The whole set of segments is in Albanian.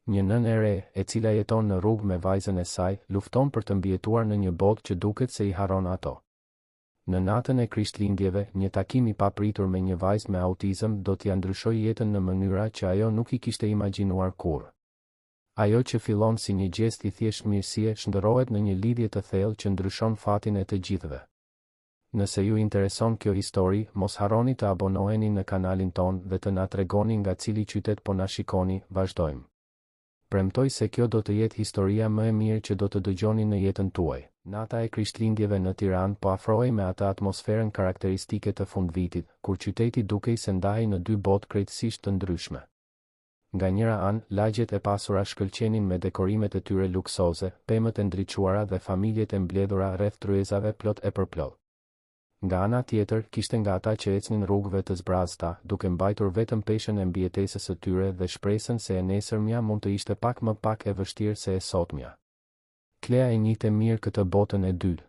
Një nën e re, e cila jeton në rrugë me vajzën e saj, lufton për të mbijetuar në një botë që duket se I haron ato. Në natën e Krishtlindjeve, një takim I papritur me një vajzë me autizëm do t'ia ndryshojë jetën në mënyra që ajo nuk I kishte imagjinuar kurrë. Ajo që fillon si një gjest I thjesht mirësie shndërrohet në një lidhje të thellë që ndryshon fatin e të gjithëve. Nëse ju intereson kjo histori, mos harroni të abonoheni në kanalin ton dhe të na tregoni nga cili qytet po na shikoni. Vazhdojmë. Premtoj se kjo do të jetë historia më e mirë që do të dëgjoni në jetën tuaj. Nata e Krishtlindjeve në Tiranë po afrohej me atë atmosferën karakteristike të fundvitit, kur qyteti dukej se ndahej në dy botë krejtësisht të ndryshme. Nga njëra anë, lagjet e pasura shkëlqenin me dekorimet e tyre luksoze, pemët e ndriçuara dhe familjet e mbledhura rreth tryezave plot e përplot. Nga ana tjetër, kishte nga ata që ecnin rrugëve të zbrazta, duke mbajtur vetëm peshën e mbijetesës së tyre dhe shpresën se e nesërmja mund të ishte pak më pak e vështirë se e sotmja. Klea e njihte mirë këtë botën e dytë.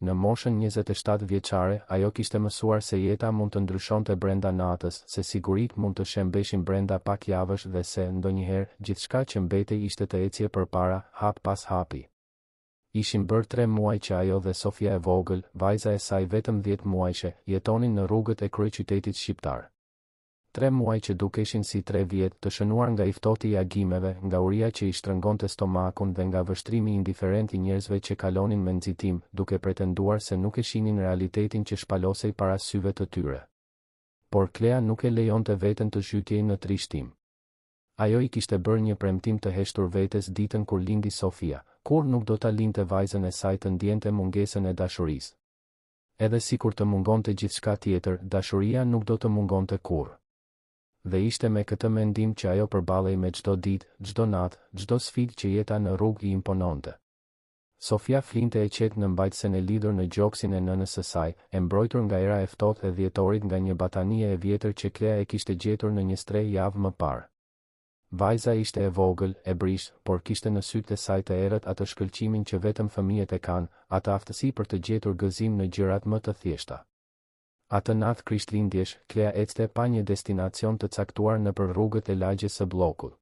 Në moshën 27 vjeçare, ajo kishte mësuar se jeta mund të ndryshonte brenda natës, se siguritë mund të shembeshin brenda pak javësh dhe se, ndonjëherë, gjithçka që mbetej ishte të ecje përpara, hap pas hapi. Ishin bërë 3 muaj që ajo dhe Sofia e vogël, vajza e saj vetëm 10 muajshe, jetonin në rrugët e kryeqytetit shqiptar. 3 muaj që dukeshin si 3 vjet, të shënuar nga I ftohti I agimeve, nga uria që I shtrëngonte stomakun dhe nga vështrimi indiferent I njerëzve që kalonin me nxitim, duke pretenduar se nuk e shihnin realitetin që shpalosej para syve të tyre. Por Klea nuk e lejonte veten të zhytej në trishtim. Ajo I kishte bërë një premtim të heshtur vetes ditën kur lindi Sofia, kur nuk do ta linte vajzën e saj të ndjente mungesën e dashurisë. Edhe sikur të mungonte gjithçka tjetër, dashuria nuk do të mungonte kurrë. Dhe ishte me këtë mendim që ajo përballej me çdo ditë, çdo natë, çdo sfidë që jeta në rrugë I impononte. Sofia flinte e qetë në mbajtësen e lidhur në gjoksin e nënës së saj, e mbrojtur nga era e ftohtë e dhjetorit nga një batanie e vjetër që Klea e kishte gjetur në një streh javë më parë. Vajza ishte e vogël, e brish, por kishte në sytë e saj të errët atë shkëlqimin që vetëm fëmijët e kanë, atë aftësi për të gjetur gëzim në gjërat më të thjeshta. Atë natë Krishtlindjesh, Klea ecte pa një destinacion të caktuar nëpër rrugët e lagjes së bllokut.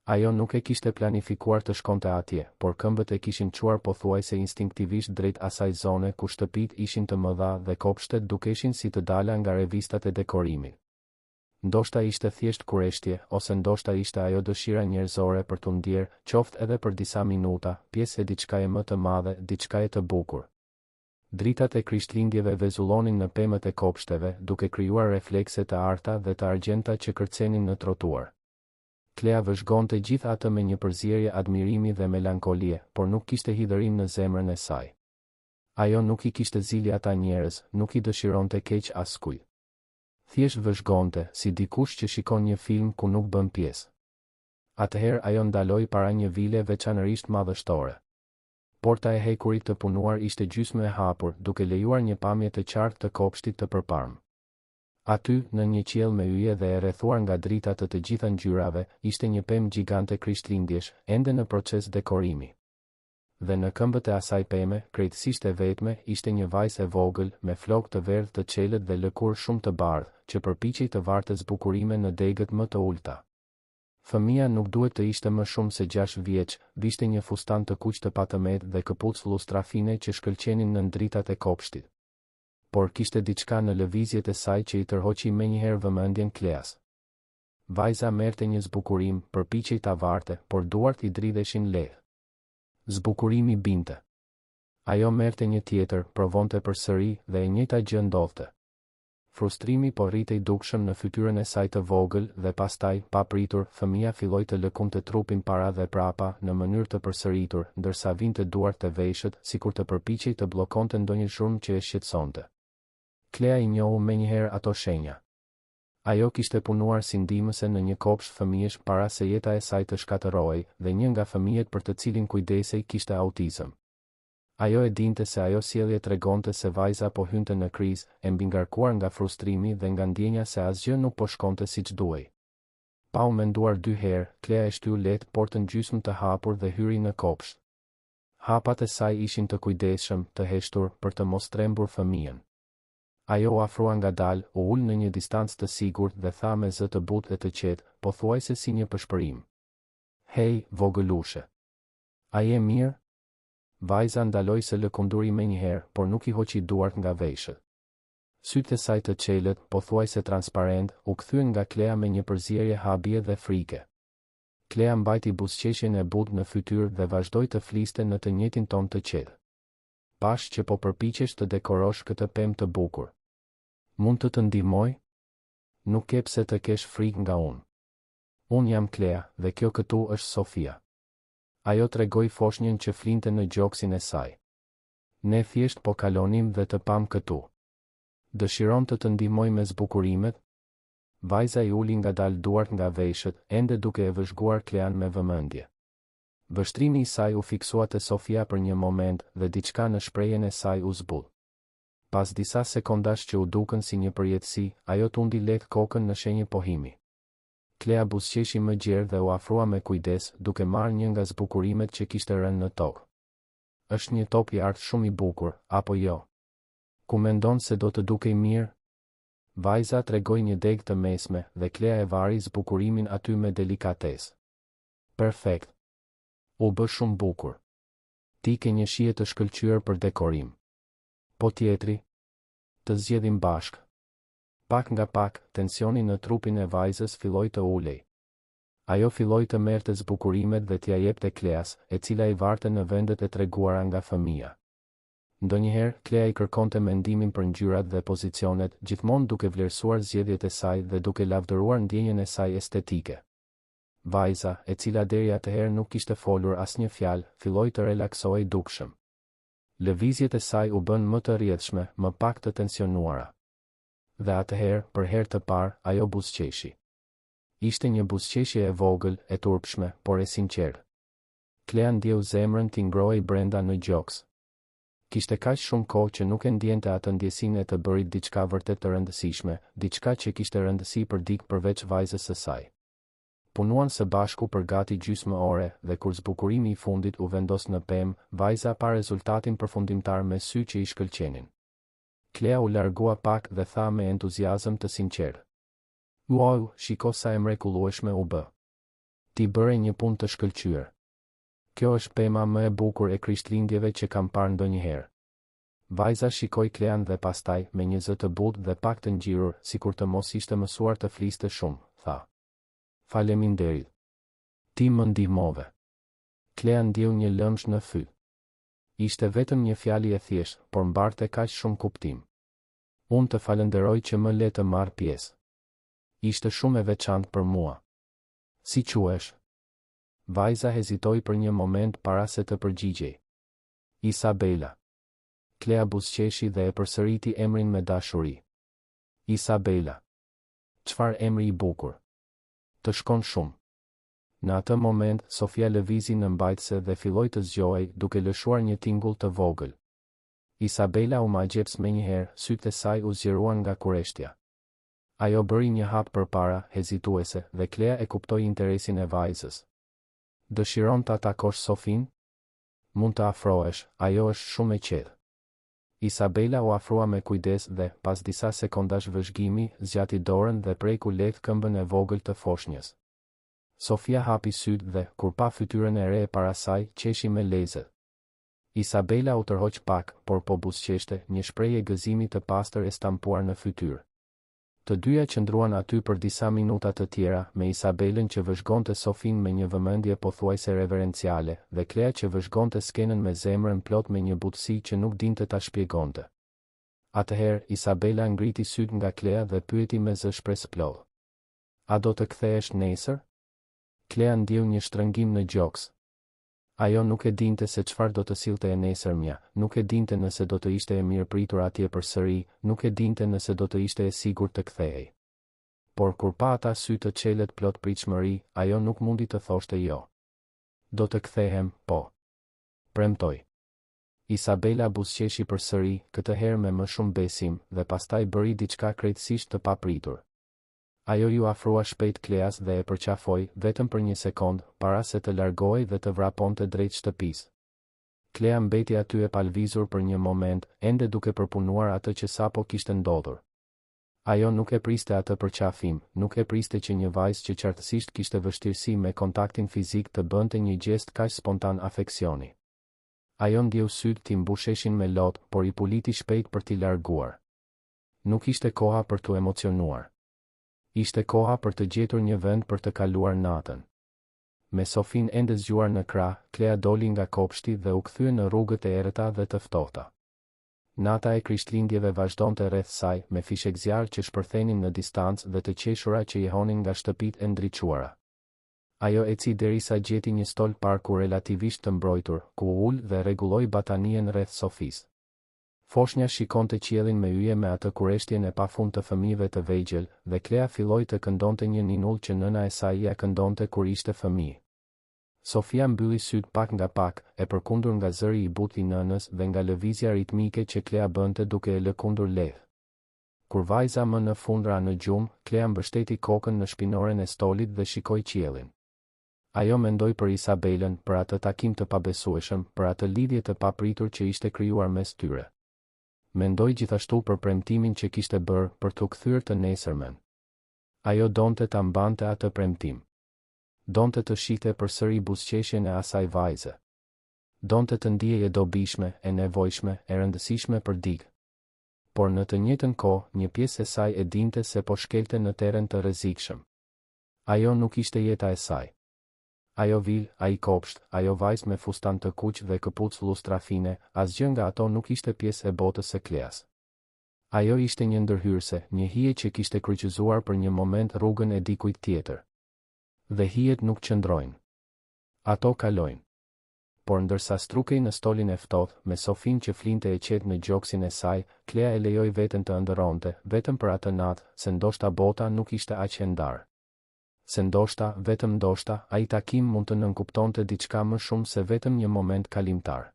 Ajo nuk e kishte planifikuar të shkonte atje, por këmbët e kishin çuar pothuajse instinktivisht drejt asaj zone ku shtëpitë ishin të mëdha dhe kopshtet dukeshin si të dala nga revistat e dekorimit. Ndoshta ishte thjesht kureshtje, ose ndoshta ishte ajo dëshira njerëzore për t'u ndjerë, qoftë edhe për disa minuta, pjesë e diçkaje më të madhe, diçkaje të bukur. Dritat e Krishtlindjeve vezullonin në pemët e kopshteve, duke krijuar reflekse të arta dhe të argjenta që kërcenin në trotuar. Klea vëzhgonte gjithë atë me një përzierje admirimi dhe melankolie, por nuk kishte hidhërim në zemrën e saj. Ajo nuk I kishte zili ata njerëz, nuk I dëshironte keq askujt. Thjesht vëzhgonte, si dikush që shikon një film ku nuk bën pjesë. Atëherë ajo ndaloi para një vile veçanërisht madhështore. Porta e hekurit të punuar ishte gjysmë e hapur, duke lejuar një pamje të qartë të kopshtit të përparm. Aty, në një qiell me yje dhe e rrethuar nga drita të gjitha ngjyrave, ishte një pemë gjigante Krishtlindjesh, ende në proces dekorimi. Dhe në këmbët e asaj peme, krejtësisht e vetme, ishte një vajzë e vogël, me flokë të verdhë të qelët dhe lëkurë shumë të bardhë, që përpiqej të varte zbukurime në degët më të ulta. Fëmia nuk duhet të ishte më shumë se 6 vjeç, vishte një fustan të kuq të patëmet dhe këpucë lustrafine që shkëlqenin në dritat e kopshtit. Por kishte diçka në lëvizjet e saj që I tërhoqi menjëherë vëmendjen Kleas. Vajza merrte një zbukurim, përpiqej ta varte, por duart I dridheshin lehtë. Zbukurimi binte. Ajo merrte një tjetër, provonte përsëri dhe e njëjta gjë ndodhte. Frustrimi po rritej dukshëm në fytyrën e saj të vogël dhe pastaj, pa pritur, fëmia filloi të lëkunte trupin para dhe prapa në mënyrë të përsëritur, ndërsa vinte duart të veshët, sikur të përpiqej të bllokonte ndonjë zhurmë që e shqetësonte. Klea I njohu menjëherë ato shenja. Ajo kishte punuar si ndihmëse në një kopsht fëmijësh para se jeta e saj të shkatërrohej, dhe një nga fëmijët për të cilin kujdesej kishte autizëm. Ajo e dinte se ajo sjellje tregonte se vajza po hynte në krizë, e mbingarkuar nga frustrimi dhe nga ndjenja se asgjë nuk po shkonte siç duhej. Pa u menduar 2 herë, Klea e shtyu lehtë portën gjysmë të hapur dhe hyri në kopsht. Hapat e saj ishin të kujdesshëm, të heshtur, për të mos trembur fëmijën. Ajo u afrua ngadalë, u ul në një distancë të sigurt dhe tha me zë të butë e të qetë, pothuajse si një pëshpërim. Hej, vogëlushe. A je mirë? Vajza ndaloi se lëkunduri menjëherë, por nuk i hoqi duart nga veshët. Sytë e saj të qelët, pothuajse transparent, u kthyen nga Klea me një përzierje habie dhe frike. Klea mbajti buzëqeshjen e butë në fytyrë dhe vazhdoi të fliste në të njëjtin ton të qetë. Pash që po përpiqesh të dekorosh këtë pemë të bukur. Mund të ndihmoj? Nuk ke pse të kesh frikë nga unë. Unë jam Klea, dhe kjo këtu është Sofia. Ajo tregoi foshnjën që flinte në gjoksin e saj. Ne thjesht po kalonim dhe të pam këtu. Dëshiron të ndihmoj me zbukurimet? Vajza i uli ngadalë duart nga veshët, ende duke e vëzhguar Klean me vëmendje. Vështrimi i saj u fiksua te Sofia për një moment dhe diçka në shprehjen e saj u zbut. Pas disa sekondash që u dukën si një përjetësi, ajo tundi lehtë kokën në shenjë pohimi. Klea buzëqeshi më gjerë dhe u afrua me kujdes, duke marrë një nga zbukurimet që kishte rënë në tokë. Është një top i artë shumë i bukur, apo jo? Ku mendon se do të dukej mirë? Vajza tregoi një degë të mesme dhe Klea e vari zbukurimin aty me delikatesë. Perfekt. U bë shumë bukur. Ti ke një shije të shkëlqyer për dekorim. Po tjetri? Të zgjedhim bashk. Pak nga pak, tensioni në trupin e vajzës filloi të ulej. Ajo filloi të merrte zbukurimet dhe t'ia jepte Kleas, e cila i varte në vendet e treguara nga fëmia. Ndonjëherë, Klea i kërkonte mendimin për ngjyrat dhe pozicionet, gjithmonë duke vlerësuar zgjedhjet e saj dhe duke lavdëruar ndjenjen e saj estetike. Vajza, e cila deri atëherë nuk kishte folur asnjë fjalë, filloi të relaksohej dukshëm. Lëvizjet e saj u bën më të rrjedhshme, më pak të tensionuara. Dhe atëherë, për herë të parë, ajo buzëqeshi. Ishte një buzëqeshje e vogël, e turpshme, por e sinqertë. Klea ndjeu zemrën t'i ngrohej brenda në gjoks. Kishte kaq shumë kohë që nuk e ndjente atë ndjesinë e të bërit diçka vërtet të rëndësishme, diçka që kishte rëndësi për dikë përveç vajzës së saj. Punuan së bashku për gati gjysmë ore dhe kur zbukurimi i fundit u vendos në pemë, vajza pa rezultatin përfundimtar me sy që i shkëlqenin. Klea u largua pak dhe tha me entuziazëm të sinqertë. Wow, shiko sa e mrekullueshme u bë. Ti bëre një punë të shkëlqyer. Kjo është pema më e bukur e Krishtlindjeve që kam parë ndonjëherë. Vajza shikoi Klean dhe pastaj, me një zë të butë dhe pak të ngjirur, sikur të mos ishte mësuar të fliste shumë, tha. Faleminderit. Ti më ndihmove. Klea ndjeu një lëmsh në fy. Ishte vetëm një fjali e thjeshtë, por mbarte kaq shumë kuptim. Unë të falenderoj që më le të marr pjesë. Ishte shumë e veçantë për mua. Si quhesh? Vajza hezitoi për një moment para se të përgjigjej. Isabela. Klea buzëqeshi dhe e përsëriti emrin me dashuri. Isabela. Çfarë emri i bukur. Të shkon shumë. Në atë moment, Sofia lëvizi në mbajtëse dhe filloi të zgjohej, duke lëshuar një tingull të vogël. Isabela u magjeps menjëherë, sytë e saj u zgjeruan nga kureshtja. Ajo bëri një hap përpara, hezituese, dhe Klea e kuptoi interesin e vajzës. Dëshiron ta takosh Sofin? Mund të afrohesh, ajo është shumë e qetë. Isabela u afrua me kujdes dhe, pas disa sekondash vëzhgimi, zgjati dorën dhe preku lehtë këmbën e vogël të foshnjës. Sofia hapi sytë dhe, kur pa fytyrën e re e para saj, qeshi me lezet. Isabela u tërhoq pak, por po buzëqeshte, një shprehje gëzimi të pastër e stampuar në fytyrë. Të dyja qëndruan aty për disa minuta të tjera, me Isabelën që vëzhgonte Sofin me një vëmendje pothuajse reverenciale, dhe Klea që vëzhgonte skenën me zemrën plot me një butësi që nuk dinte ta shpjegonte. Atëherë, Isabela ngriti sytë nga Klea dhe pyeti me zë shpresë plot. A do të kthehesh nesër? Klea ndjeu një shtrëngim në gjoks. Ajo nuk e dinte se çfarë do të sillte e nesërmja, nuk e dinte nëse do të ishte e mirë pritur atje përsëri, nuk e dinte nëse do të ishte e sigurt të kthehej. Por kur pa ata sy të qelet plot pritshmëri, ajo nuk mundi të thoshte jo. Do të kthehem, po. Premtoj. Isabela buzëqeshi përsëri, këtë herë me më shumë besim, dhe pastaj bëri diçka krejtësisht të papritur. Ajo ju afrua shpejt Kleas dhe e përqafoi, vetëm për një sekond, para se të largohej dhe të vraponte drejt shtëpisë. Klea mbeti aty e palvizur për një moment, ende duke përpunuar atë që sapo kishte ndodhur. Ajo nuk e priste atë për qafim, nuk e priste që një vajzë që qartësisht kishte vështirësi me kontaktin fizik të bënte një gjest kaq spontan afeksioni. Ajo ndjeu sytë t'i mbusheshin me lot, por i puliti shpejt për t'i larguar. Nuk ishte koha për t'u emocionuar. Ishte koha për të gjetur një vend për të kaluar natën. Me Sofin ende zgjuar në krah, Klea doli nga kopshti dhe u kthye në rrugët e errëta dhe të ftohta. Nata e Krishtlindjeve vazhdonte rreth saj, me fishek zjarr që shpërthenin në distancë dhe të qeshura që jehonin nga shtëpitë e ndriçuara. Ajo eci derisa gjeti një stol parku relativisht të mbrojtur, ku u ul dhe rregulloi batanien rreth Sofisë. Foshnja shikonte qiellin me yje me atë kureshtjen e pafund të fëmijëve të vegjël, dhe Klea filloi të këndonte një ninull që nëna e saj ja këndonte kur ishte fëmijë. Sofia mbylli syt pak nga pak, e përkundur nga zëri i butë i nënës dhe nga lëvizja ritmike që Klea bënte duke e lëkundur lehtë. Kur vajza më në fund ra në gjumë, Klea mbështeti kokën në shpinoren e stolit dhe shikoi qiellin. Ajo mendoi për Isabelën, për atë takim të pabesueshëm, për atë lidhje të papritur që ishte krijuar mes tyre. Mendoi gjithashtu për premtimin që kishte bërë për t'u kthyer të nesërmen. Ajo donte ta mbante atë premtim. Donte të shihte përsëri buzëqeshjen e asaj vajze. Donte të ndihej e dobishme, e nevojshme, e rëndësishme për dikë. Por në të njëjtën kohë, një pjesë e saj e dinte se po shkelte në terren të rrezikshëm. Ajo nuk ishte jeta e saj. Ajo vil, ai kopsht, ajo vajzë me fustan të kuq dhe këpucë lustrafine, asgjë nga ato nuk ishte pjesë e botës së Kleas. Ajo ishte një ndërhyrse, një hije që kishte kryqëzuar për një moment rrugën e dikujt tjetër. Dhe hijet nuk qëndrojnë. Ato kalojnë. Por ndërsa strukej në stolin e ftohtë, me Sofin që flinte e qetë në gjoksin e saj, Klea e lejoi veten të ëndërronte, vetëm për atë natë, se ndoshta bota nuk ishte aq e ndarë. Se ndoshta, vetëm ndoshta, ai takim mund të nënkuptonte diçka më shumë se vetëm një moment kalimtar.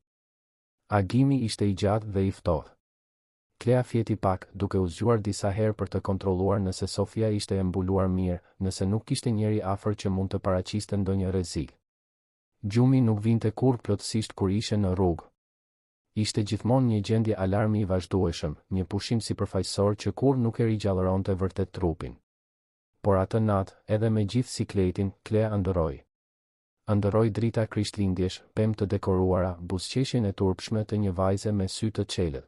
Agimi ishte i gjatë dhe i ftohtë. Klea fjeti pak, duke u zgjuar disa herë për të kontrolluar nëse Sofia ishte e mbuluar mirë, nëse nuk kishte njeri afër që mund të paraqiste ndonjë rrezik. Gjumi nuk vinte kurrë plotësisht kur ishe në rrugë. Ishte gjithmonë një gjendje alarmi i vazhdueshëm, një pushim sipërfaqësor që kurrë nuk e rigjallëronte vërtet trupin. Por atë natë, edhe me gjithë sikletin, Klea ëndërroi. Ëndërroi drita Krishtlindjesh, pemë të dekoruara, buzëqeshjen e turpshme të një vajze me sy të qelët.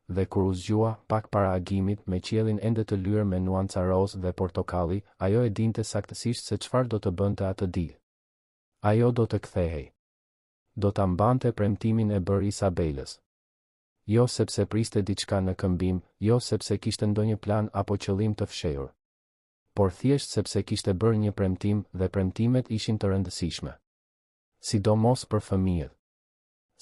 Dhe kur u zgjua, pak para agimit, me qiellin ende të lyer me nuanca rozë dhe portokalli, ajo e dinte saktësisht se çfarë do të bënte atë ditë. Ajo do të kthehej. Do ta mbante premtimin e bërë Isabelës. Jo sepse priste diçka në këmbim, jo sepse kishte ndonjë plan apo qëllim të fshehur. Por thjesht sepse kishte bërë një premtim dhe premtimet ishin të rëndësishme. Sidomos për fëmijët.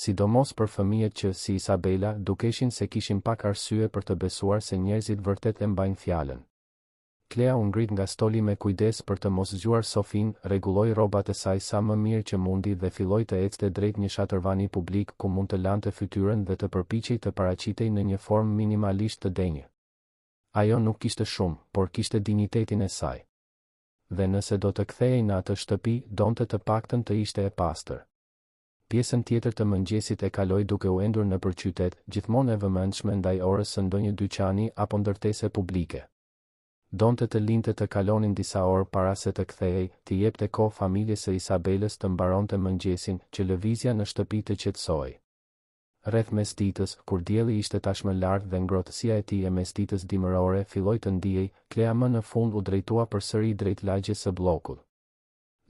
Sidomos për fëmijët që, si Isabela, dukeshin se kishin pak arsye për të besuar se njerëzit vërtet e mbajnë fjalën. Klea u ngrit nga stoli me kujdes për të mos zgjuar Sofin, rregulloi rrobat e saj sa më mirë që mundi dhe filloi të ecte drejt një shatërvani publik ku mund të lante fytyrën dhe të përpiqej të paraqitej në një formë minimalisht të denjë. Ajo nuk kishte shumë, por kishte dinjitetin e saj. Dhe nëse do të kthehej në atë shtëpi, donte të paktën të ishte e pastër. Pjesën tjetër të mëngjesit e kaloi duke u endur nëpër qytet, gjithmonë e vëmendshme ndaj orës së ndonjë dyqani apo ndërtese publike. Donte të linte të kalonin disa orë para se të kthehej, të jepte kohë familjes së Isabelës të mbaronte mëngjesin, që lëvizja në shtëpi të qetësoi. Rreth mesditës, kur dielli ishte tashmë lart dhe ngrohtësia e tij e mesditës dimërore filloi të ndiej, Klea më në fund u drejtua përsëri drejt lagjes së bllokut.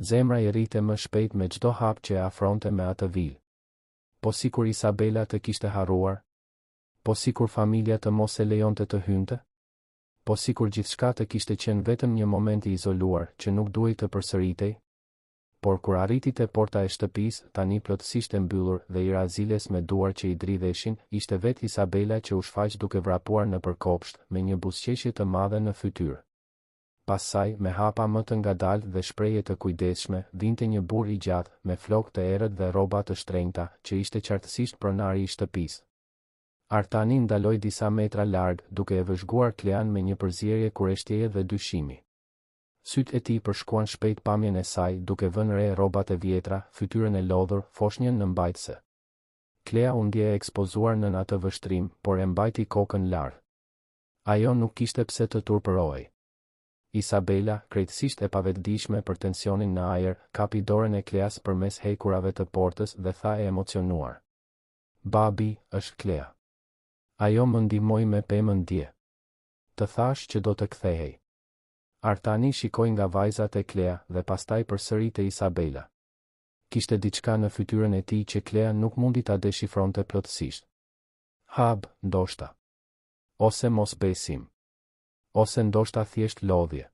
Zemra i rrite më shpejt me çdo hap që e afronte me atë vil. Po sikur Isabela të kishte harruar? Po sikur familja të mos e lejonte të hynte? Po sikur gjithçka të kishte qenë vetëm një moment i izoluar, që nuk duhej të përsëritej? Por kur arriti te porta e shtëpisë, tani plotësisht e mbyllur dhe i raziles me duar që i dridheshin, ishte vetë Isabela që u shfaq duke vrapuar nëpër kopsht, me një buzëqeshje të madhe në fytyrë. Pas saj, me hapa më të ngadalë dhe shprehje të kujdesshme, vinte një burr i gjatë, me flokë të errët dhe rroba të shtrenjta, që ishte qartësisht pronari i shtëpisë. Artani ndaloi disa metra larg, duke e vëzhguar Klean me një përzierje kureshtjeje dhe dyshimi. Sytë e tij përshkuan shpejt pamjen e saj, duke vënë re rrobat e vjetra, fytyrën e lodhur, foshnjën në mbajtëse. Klea u ndje e ekspozuar në atë vështrim, por e mbajti kokën lart. Ajo nuk kishte pse të turpërohej. Isabela, krejtësisht e pavetëdijshme për tensionin në ajër, kapi dorën e Kleas përmes hekurave të portës dhe tha e emocionuar: "Babi, është Klea. Ajo më ndihmoi me pemën dje. Të thash që do të kthehej." Artani shikoi nga vajzat e Klea dhe pastaj përsëri te Isabela. Kishte diçka në fytyrën e tij që Klea nuk mundi ta deshifronte plotësisht. Hab, ndoshta. Ose mosbesim. Ose ndoshta thjesht lodhje.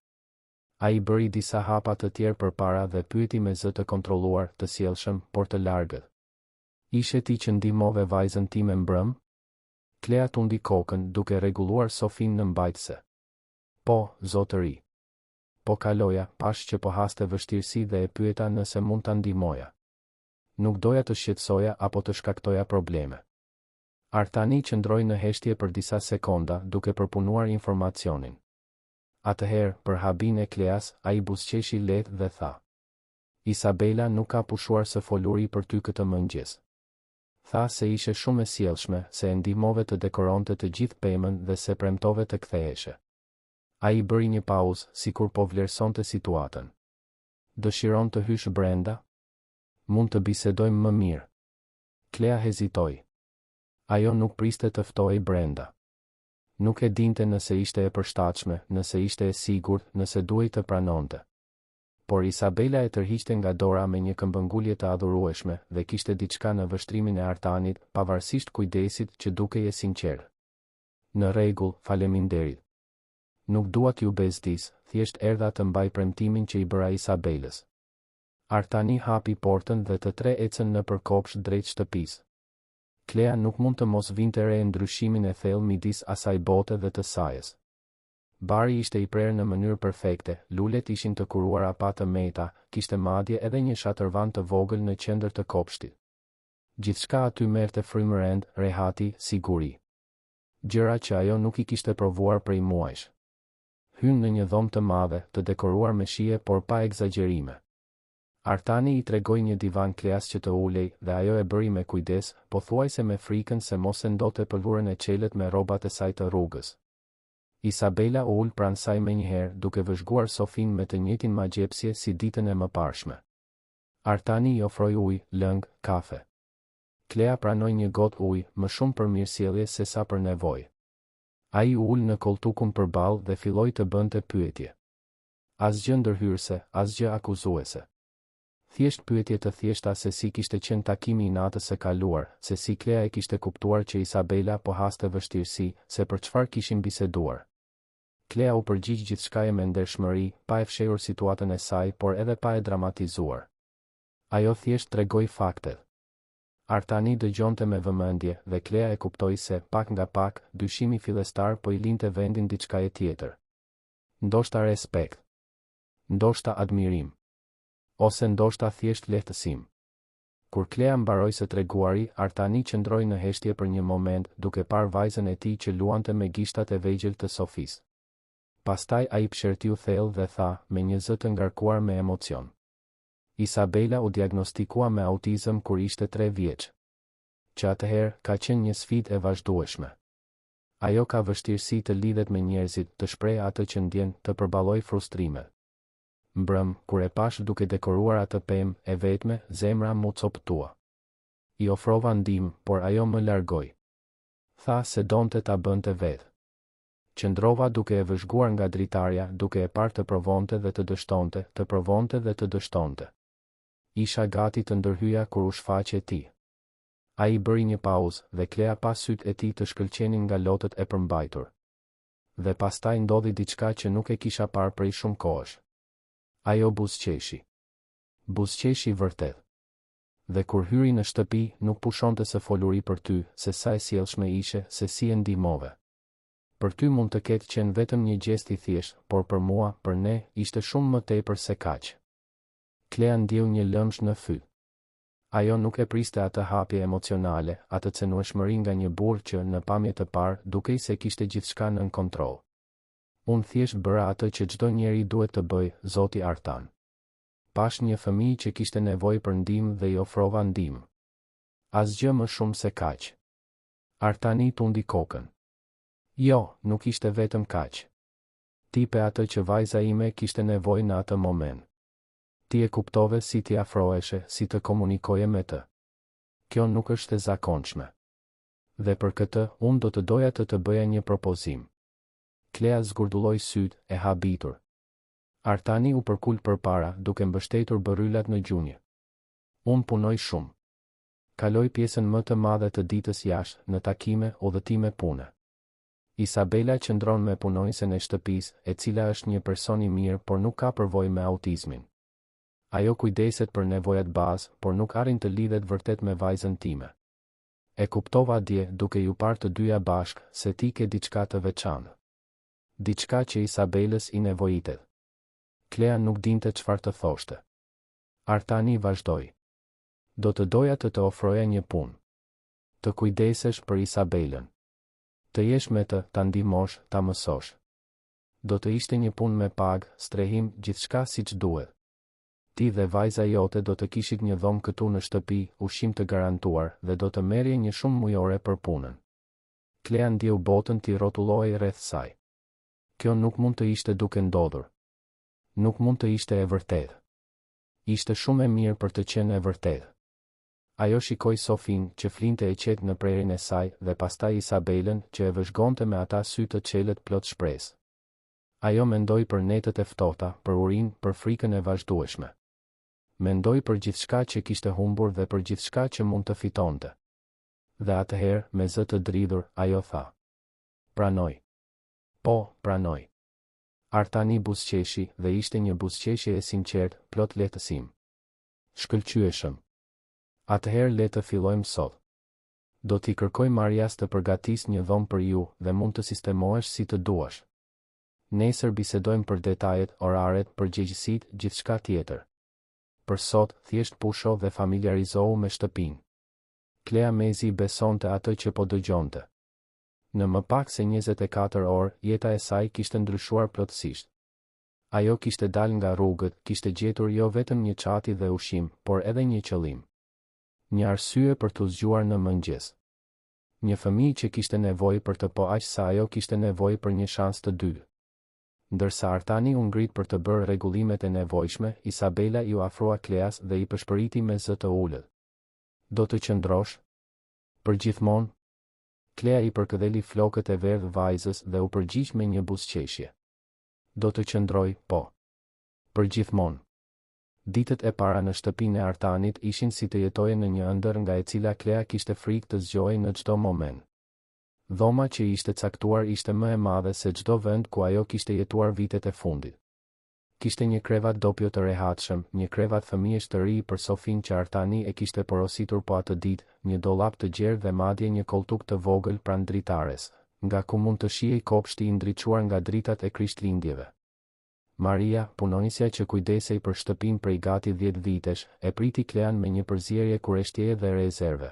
Ai bëri disa hapa të tjerë përpara dhe pyeti me zë të kontrolluar, të sjellshëm, por të largët: "Ishe ti që ndihmove vajzën time mbrëm?" Klea tundi kokën, duke rregulluar sofin në mbajtëse. "Po, zotëri." Po kaloja, pash që po haste vështirësi dhe e pyeta nëse mund ta ndihmoja. Nuk doja të shqetësoja apo të shkaktoja probleme. Artani qëndroi në heshtje për disa sekonda, duke përpunuar informacionin. Atëherë, për habin e Kleas, ai buzëqeshi lehtë dhe tha: "Isabela nuk ka pushuar së foluri për ty këtë mëngjes. Tha se ishe shumë e sjellshme, se e ndihmove të dekoronte të gjithë pemën dhe se premtove të ktheheshe." Ai bëri një pauzë, sikur po vlerësonte situatën. "Dëshiron të hysh brenda? Mund të bisedojmë më mirë." Klea hezitoi. Ajo nuk priste të ftohej brenda. Nuk e dinte nëse ishte e përshtatshme, nëse ishte e sigurt, nëse duhej të pranonte. Por Isabela e tërhiqte nga dora me një këmbëngulje të adhurueshme dhe kishte diçka në vështrimin e Artanit, pavarësisht kujdesit që dukej e sinqertë. "Në rregull, faleminderit. Nuk dua t'ju bezdis, thjesht erdha të mbaj premtimin që i bëra Isabelës." Artani hapi portën dhe të tre ecën nëpër kopsht drejt shtëpisë. Klea nuk mund të mos vinte re ndryshimin e thellë midis asaj bote dhe të sajës. Bari ishte i prerë në mënyrë perfekte, lulet ishin të kuruara pa të meta, kishte madje edhe një shatërvan të vogël në qendër të kopshtit. Gjithçka aty merrte frymërend, rehati, siguri. Gjëra që ajo nuk i kishte provuar prej muajsh. Hyn në një dhomë të madhe, të dekoruar me shije por pa egzagjerime. Artani i tregoi një divan Kleas që të ulej dhe ajo e bëri me kujdes, pothuajse me frikën se mos e ndote pëlhurën e çelët me rrobat e saj të rrugës. Isabela u ul pranë saj menjëherë, duke vëzhguar sofin me të njëjtin magjepsje si ditën e mëparshme. Artani i ofroi ujë, lëng, kafe. Klea pranoi një gotë ujë, më shumë për mirësjellje se sa për nevojë. Ai u ul në koltukun përballë dhe filloi të bënte pyetje. Asgjë ndërhyrëse, asgjë akuzuese. Thjesht pyetje të thjeshta se si kishte qenë takimi i natës së kaluar, se si Klea e kishte kuptuar që Isabela po haste vështirësi, se për çfarë kishin biseduar. Klea u përgjigj gjithçkaje me ndershmëri, pa e fshehur situatën e saj, por edhe pa e dramatizuar. Ajo thjesht tregoi faktet. Artani dëgjonte me vëmendje dhe Klea e kuptoi se, pak nga pak, dyshimi fillestar po i linte vendin diçkaje tjetër. Ndoshta respekt. Ndoshta admirim. Ose ndoshta thjesht lehtësim. Kur Klea mbaroi së treguari, Artani qëndroi në heshtje për një moment, duke parë vajzën e tij që luante me gishtat e vegjël të Sofis. Pastaj ai pshërtiu thellë dhe tha, me një zë të ngarkuar me emocion: "Isabela u diagnostikua me autizëm kur ishte 3 vjeç. Që atëherë ka qenë një sfidë e vazhdueshme. Ajo ka vështirësi të lidhet me njerëzit, të shprehë atë që ndjen, të përballojë frustrimet. Mbrëm, kur e pash duke dekoruar atë pemë e vetme, zemra mu coptua. I ofrova ndihmë, por ajo më largoi. Tha se donte ta bënte vetë. Qëndrova duke e vëzhguar nga dritarja, duke e parë të provonte dhe të dështonte, të provonte dhe të dështonte. Isha gati të ndërhyja kur u shfaqe ti." Ai bëri një pauzë dhe Klea pa sytë e tij të shkëlqenin nga lotët e përmbajtur. Dhe pastaj ndodhi diçka që nuk e kisha parë prej shumë kohësh. Ajo buzëqeshi. Buzëqeshi vërtet. Dhe kur hyri në shtëpi, nuk pushonte së foluri për ty, se sa e sjellshme ishe, se si e ndihmove. Për ty mund të ketë qenë vetëm një gjest i thjeshtë, por për mua, për ne, ishte shumë më tepër se kaq. Klea ndjeu një lëmsh në fyt. Ajo nuk e priste atë hapje emocionale, atë cenueshmëri nga një burr që, në pamje të parë, dukej se kishte gjithçka nën kontroll. Unë thjesht bëra atë që çdo njeri duhet të bëjë, zoti Artan. Pash një fëmijë që kishte nevojë për ndihmë dhe i ofrova ndihmë. Asgjë më shumë se kaq. Artani tundi kokën. Jo, nuk ishte vetëm kaq. Tipe atë që vajza ime kishte nevojë në atë moment. Ti e kuptove si ti afroheshe, si të komunikoje me të. Kjo nuk është e zakonshme. Dhe për këtë, unë do të doja të bëja një propozim. Klea zgurdulloi sytë, e habitur. Artani u përkul përpara, duke mbështetur bëryllat në gjunjë. Unë punoj shumë. Kaloj pjesën më të madhe të ditës jashtë, në takime, udhëtime pune. Isabela qëndron me punonjësen e shtëpisë, e cila është një person i mirë, por nuk ka përvojë me autizmin. Ajo kujdeset për nevojat bazë, por nuk arrin të lidhet vërtet me vajzën time. E kuptova dje, duke ju parë të dyja bashkë, se ti ke diçka të veçantë. Diçka që Isabelës i nevojitet. Klea nuk dinte çfarë të thoshte. Artani vazhdoi. Do të doja të ofroja një punë. Të kujdesesh për Isabelën. Të jesh me të, ta ndihmosh, ta mësosh. Do të ishte një punë me pagë, strehim, gjithçka siç duhet. Ti dhe vajza jote do të kishit një dhomë këtu në shtëpi, ushqim të garantuar, dhe do të merrje një shumë mujore për punën. Klea ndjeu botën ti rrotulloi rreth saj. Kjo nuk mund të ishte duke ndodhur. Nuk mund të ishte e vërtetë. Ishte shumë e mirë për të qenë e vërtetë. Ajo shikoi Sofin, që flinte e qetë në prerin e saj, dhe pastaj Isabelën, që e vëzhgonte me ata sy të qelet plot shpresë. Ajo mendoi për netët e ftohta, për urinë, për frikën e vazhdueshme. Mendoi për gjithçka që kishte humbur dhe për gjithçka që mund të fitonte. Dhe atëherë, me zë të dridhur, ajo tha: "Pranoj." Po, pranoj. Artani buzëqeshi, dhe ishte një buzëqeshje e sinqertë, plot lehtësim. Shkëlqyeshëm. Atëherë le të fillojmë sot. Do t'i kërkoj Marias të përgatis një dhomë për ju dhe mund të sistemohesh si të duash. Nesër bisedojmë për detajet, oraret, përgjegjësitë, gjithçka tjetër. Për sot, thjesht pusho dhe familiarizohu me shtëpinë. Klea mezi besonte atë që po dëgjonte. Në më pak se 24 orë, jeta e saj kishte ndryshuar plotësisht. Ajo kishte dalë nga rrugët, kishte gjetur jo vetëm një çati dhe ushqim, por edhe një qëllim. Një arsye për të zgjuar në mëngjes. Një fëmijë që kishte nevojë për të po aq sa ajo kishte nevojë për një shans të dytë. Ndërsa Artani u ngrit për të bërë rregullimet e nevojshme, Isabela iu afrua Kleas dhe i përshpëriti me zë të ulët. Do të qëndrosh? Përgjithmonë? Klea i përkëdheli flokët e verdhë vajzës dhe u përgjigj me një buzëqeshje. Do të qëndroj, po. Përgjithmonë. Ditët e para në shtëpinë e Artanit ishin si të jetoje në një ëndër nga e cila Klea kishte frikë të zgjohej në çdo moment. Dhoma që ishte caktuar ishte më e madhe se çdo vend ku ajo kishte jetuar vitet e fundit. Kishte një krevat dopjo të rehatshëm, një krevat fëmijësh të ri për Sofin që Artani e kishte porositur po atë ditë, një dollap të gjerë dhe madje një koltuk të vogël pranë dritares, nga ku mund të shihej kopshti i ndriçuar nga dritat e Krishtlindjeve. Maria, punonjësja që kujdesej për shtëpinë prej gati 10 vitesh, e priti Klean me një përzierje kureshtjeje dhe rezerve.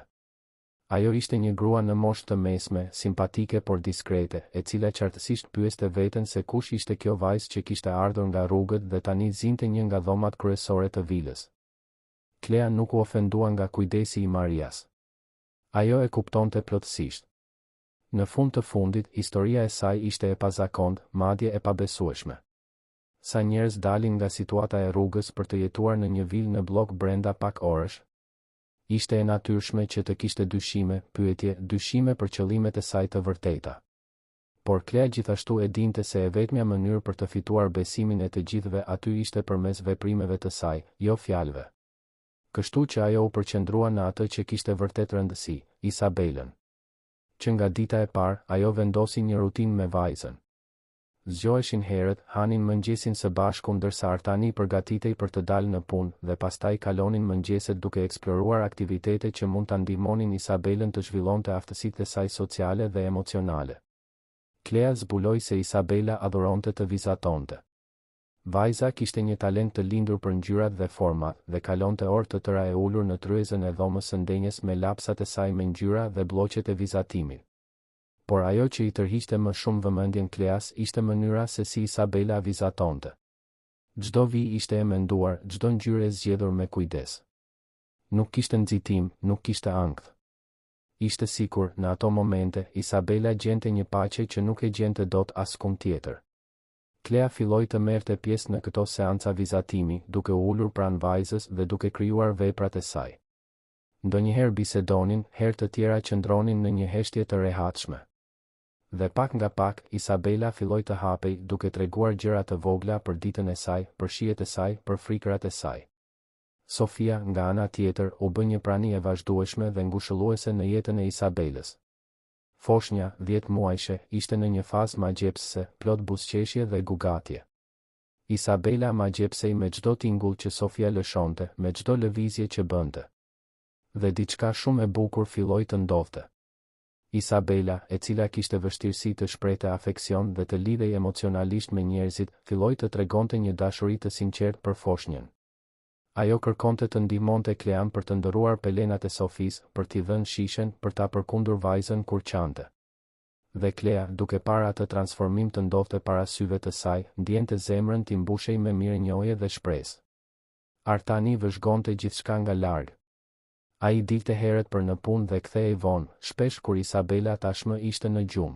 Ajo ishte një grua në moshë të mesme, simpatike por diskrete, e cila qartësisht pyeste veten se kush ishte kjo vajzë që kishte ardhur nga rrugët dhe tani zinte një nga dhomat kryesore të vilës. Klea nuk u ofendua nga kujdesi i Marias. Ajo e kuptonte plotësisht. Në fund të fundit, historia e saj ishte e pazakontë, madje e pabesueshme. Sa njerëz dalin nga situata e rrugës për të jetuar në një vilë në blok brenda pak orësh? Ishte e natyrshme që të kishte dyshime, dyshime për qëllimet e saj të vërteta. Por Klea gjithashtu e dinte se e vetmja mënyrë për të fituar besimin e të gjithëve aty ishte përmes veprimeve të saj, jo fjalëve. Kështu që ajo u përqendrua në atë që kishte vërtet rëndësi, Isabelën. Që nga dita e parë, ajo vendosi një rutinë me vajzën. Zgjoheshin herët, hanin mëngjesin së bashku ndërsa Artani përgatitej për të dalë në punë dhe pastaj kalonin mëngjeset duke eksploruar aktivitete që mund ta ndihmonin Isabelën të zhvillonte aftësitë e saj sociale dhe emocionale. Klea zbuloi se Isabela adhuronte të vizatonte. Vajza kishte një talent të lindur për ngjyrat dhe format dhe kalonte orë të tëra e ulur në tryezën e dhomës së ndenjes me lapsat e saj me ngjyra dhe bloqet e vizatimit. Por ajo që i tërhiqte më shumë vëmendjen Kleas ishte mënyra se si Isabela vizatonte. Çdo vi ishte e menduar, çdo ngjyrë e zgjedhur me kujdes. Nuk kishte nxitim, nuk kishte ankth. Ishte sikur, në ato momente, Isabela gjente një paqe që nuk e gjente dot askund tjetër. Klea filloi të merrte pjesë në këto seanca vizatimi, duke u ulur pranë vajzës dhe duke krijuar veprat e saj. Ndonjëherë bisedonin, herë të tjera qëndronin në një heshtje të rehatshme. Dhe pak nga pak, Isabela filloi të hapej, duke treguar gjëra të vogla për ditën e saj, për shijet e saj, për frikërat e saj. Sofia, nga ana tjetër, u bë një prani e vazhdueshme dhe ngushëlluese në jetën e Isabelës. Foshnja, 10 muajshe, ishte në një fazë magjepsëse, plot buzëqeshje dhe gugatje. Isabela magjepsej me çdo tingull që Sofia lëshonte, me çdo lëvizje që bënte. Dhe diçka shumë e bukur filloi të ndodhte. Isabela, e cila kishte vështirësi të shprehte afeksion dhe të lidhej emocionalisht me njerëzit, filloi të tregonte një dashuri të sinqertë për foshnjën. Ajo kërkonte të ndihmonte Klean për të ndëruar pelenat e Sofis, për t'i dhënë shishen, për ta përkundur vajzën kur qante. Dhe Klea, duke parë atë transformim të ndodhte para syve të saj, ndjente zemrën t'i mbushej me mirënjohje dhe shpresë. Artani vëzhgonte gjithçka nga larg. Ai dilte herët për në punë dhe kthehej vonë, shpesh kur Isabela tashmë ishte në gjumë.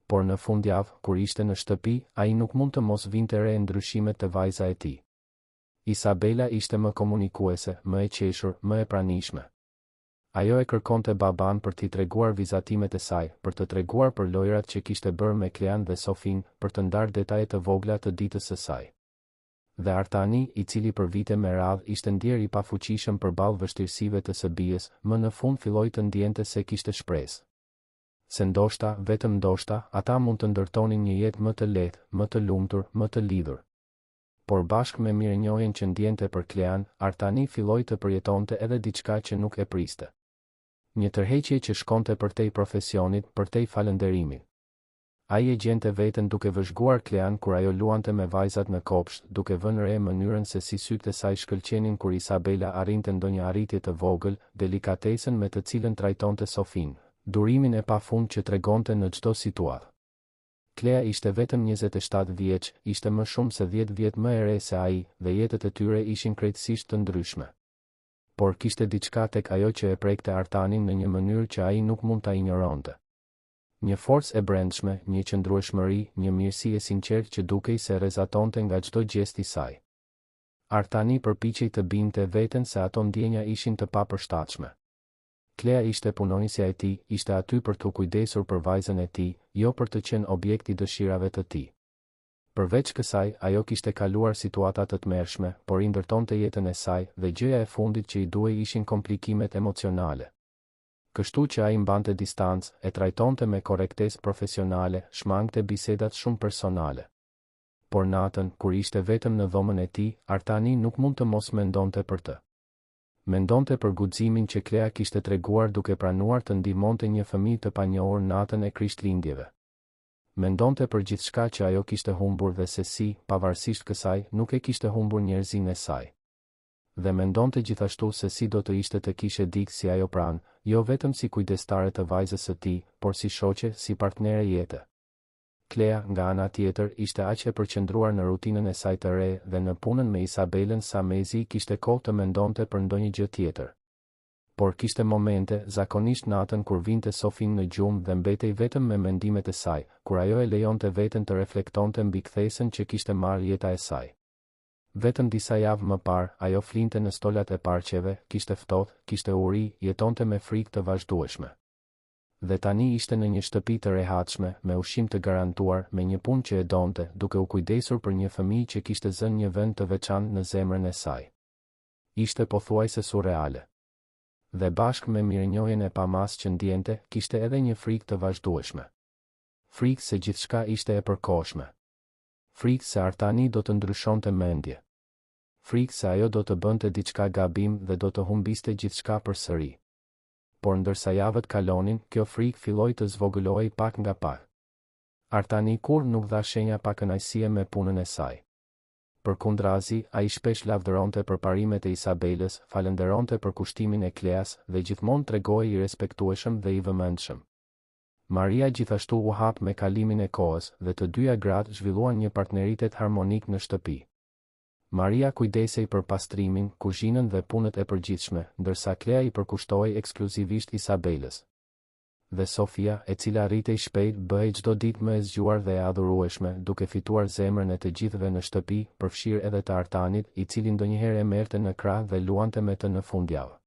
Por në fundjavë, kur ishte në shtëpi, ai nuk mund të mos vinte re ndryshimet të vajza e tij. Isabela ishte më komunikuese, më e qeshur, më e pranishme. Ajo e kërkonte baban për t'i treguar vizatimet e saj, për të treguar për lojrat që kishte bërë me Klean dhe Sofin, për të ndarë detaje të vogla të ditës së saj. Dhe Artani, i cili për vite me radhë ishte ndjer i pafuqishëm përballë vështirësive të së bijës, më në fund filloi të ndjente se kishte shpresë. Se ndoshta, vetëm ndoshta, ata mund të ndërtonin një jetë më të lehtë, më të lumtur, më të lidhur. Por bashkë me mirënjohjen që ndjente për Klean, Artani filloi të përjetonte edhe diçka që nuk e priste. Një tërheqje që shkonte përtej profesionit, përtej falënderimit. Ai e gjente veten duke vëzhguar Klean kur ajo luante me vajzat në kopsht, duke vënë re mënyrën se si sytë e saj shkëlqenin kur Isabela arrinte ndonjë arritje të vogël, delikatesën me të cilën trajtonte Sofin, durimin e pafund që tregonte në çdo situatë. Klea ishte vetëm 27 vjeç, ishte më shumë se 10 vjet më e re se ai, dhe jetët e tyre ishin krejtësisht të ndryshme. Por kishte diçka tek ajo që e prekte Artanin në një mënyrë që ai nuk mund ta injoronte. Një forcë e brendshme, një qëndrueshmëri, një mirësi e sinqertë që dukej se rrezatonte nga çdo gjest i saj. Artani përpiqej të binte veten se ato ndjenja ishin të papërshtatshme. Klea ishte punonjësja e tij, ishte aty për të kujdesur për vajzën e tij, jo për të qenë objekt i dëshirave të tij. Përveç kësaj, ajo kishte kaluar situata të tmerrshme, por i ndërtonte jetën e saj, dhe gjëja e fundit që i duhej ishin komplikimet emocionale. Kështu që ai mbante distancë, e trajtonte me korrektesë profesionale, shmangte bisedat shumë personale. Por natën, kur ishte vetëm në dhomën e tij, Artani nuk mund të mos mendonte për të. Mendonte për guximin që Klea kishte treguar duke pranuar të ndihmonte një fëmijë të panjohur natën e Krishtlindjeve. Mendonte për gjithçka që ajo kishte humbur dhe se si, pavarësisht kësaj, nuk e kishte humbur njerëzinë e saj. Dhe mendonte gjithashtu se si do të ishte të kishe dikë si ajo pranë, jo vetëm si kujdestare të vajzës së tij, por si shoqe, si partnere jete. Klea, nga ana tjetër, ishte aq e përqendruar në rutinën e saj të re dhe në punën me Isabelën sa mezi kishte kohë të mendonte për ndonjë gjë tjetër. Por kishte momente, zakonisht natën kur vinte Sofin në gjumë dhe mbetej vetëm me mendimet e saj, kur ajo e lejonte veten të reflektonte mbi kthesën që kishte marrë jeta e saj. Vetëm disa javë më parë, ajo flinte në stolat e parqeve, kishte ftohtë, kishte uri, jetonte me frikë të vazhdueshme. Dhe tani ishte në një shtëpi të rehatshme, me ushqim të garantuar, me një punë që e donte, duke u kujdesur për një fëmijë që kishte zënë një vend të veçantë në zemrën e saj. Ishte pothuajse surreale. Dhe bashkë me mirënjohjen e pamas që ndjente, kishte edhe një frikë të vazhdueshme. Frikë se gjithçka ishte e përkohshme. Frikë se Artani do të ndryshonte mendje. Frikë se ajo do të bënte diçka gabim dhe do të humbiste gjithçka përsëri. Por ndërsa javët kalonin, kjo frikë filloi të zvogëlohej pak nga pak. Artani kur nuk dha shenja pa kënaqësie me punën e saj. Përkundrazi, ai shpesh lavdëronte për parimet e Isabelës, falënderonte për kushtimin e Kleas dhe gjithmonë tregohej i respektueshëm dhe i vëmendshëm. Maria gjithashtu u hap me kalimin e kohës dhe të dyja gratë zhvilluan një partneritet harmonik në shtëpi. Maria kujdesej për pastrimin, kuzhinën dhe punët e përgjithshme, ndërsa Klea i përkushtoi ekskluzivisht Isabelës. dhe Sofia, e cila rritej shpejt, bëhej çdo ditë më e zgjuar dhe e adhurueshme, duke fituar zemrën e të gjithëve në shtëpi, përfshirë edhe të Artanit, i cili ndonjëherë e merrte në krah dhe luante me të në fundjavë.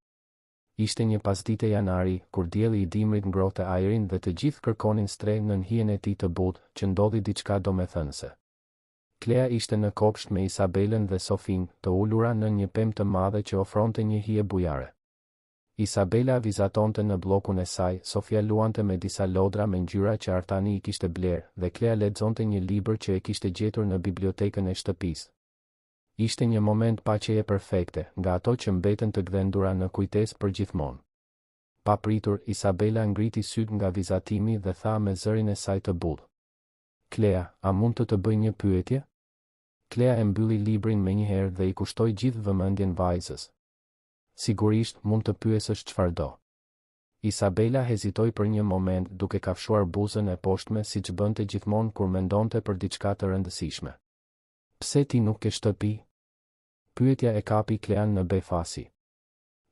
Ishte një pasdite janari, kur dielli i dimrit ngrohte ajrin dhe të gjithë kërkonin streh nën hijen e tij të butë, që ndodhi diçka domethënëse. Klea ishte në kopsht me Isabelën dhe Sofin, të ulura në një pemë të madhe që ofronte një hije bujare. Isabela vizatonte në bllokun e saj, Sofia luante me disa lodra me ngjyra që Artani i kishte blerë, dhe Klea lexonte një libër që e kishte gjetur në bibliotekën e shtëpisë. Ishte një moment paqeje perfekte, nga ato që mbeten të gdhendura në kujtesë për gjithmonë. Pa pritur, Isabela ngriti syt nga vizatimi dhe tha me zërin e saj të butë: "Klea, a mund të bëj një pyetje?" Klea e mbylli librin menjëherë dhe i kushtoi gjithë vëmendjen vajzës. "Sigurisht, mund të pyesësh çfarëdo." Isabela hezitoi për një moment, duke kafshuar buzën e poshtme siç bënte gjithmonë kur mendonte për diçka të rëndësishme. "Pse ti nuk ke shtëpi?" Pyetja e kapi Klean në befasi.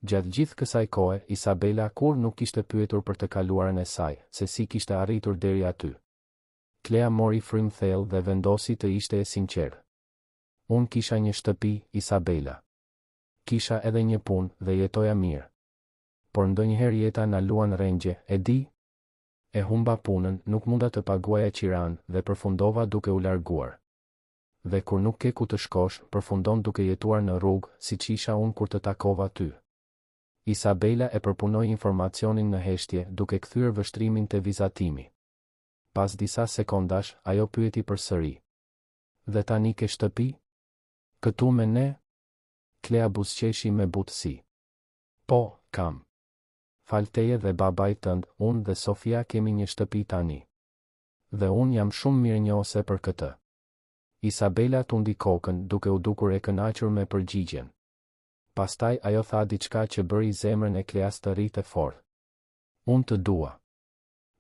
Gjatë gjithë kësaj kohe, Isabela kur nuk kishte pyetur për të kaluarën e saj, se si kishte arritur deri aty. Klea mori frym thellë dhe vendosi të ishte e sinqertë. "Unë kisha një shtëpi, Isabela. Kisha edhe një punë dhe jetoja mirë. Por ndonjëherë jeta na luan rrengje, e di? E humba punën, nuk munda të paguaja qiran dhe përfundova duke u larguar. Dhe kur nuk ke ku të shkosh, përfundon duke jetuar në rrugë, siç isha unë kur të takova ty." Isabela e përpunoi informacionin në heshtje, duke kthyer vështrimin te vizatimi. Pas disa sekondash, ajo pyeti përsëri: "Dhe tani ke shtëpi? Këtu me ne?" Klea buzëqeshi me butësi. "Po, kam. Falteje dhe babait tënd, unë dhe Sofia kemi një shtëpi tani. Dhe unë jam shumë mirënjohëse për këtë." Isabela tundi kokën, duke u dukur e kënaqur me përgjigjen. Pastaj ajo tha diçka që bëri zemrën e Kleas të rritë fort. "Unë të dua.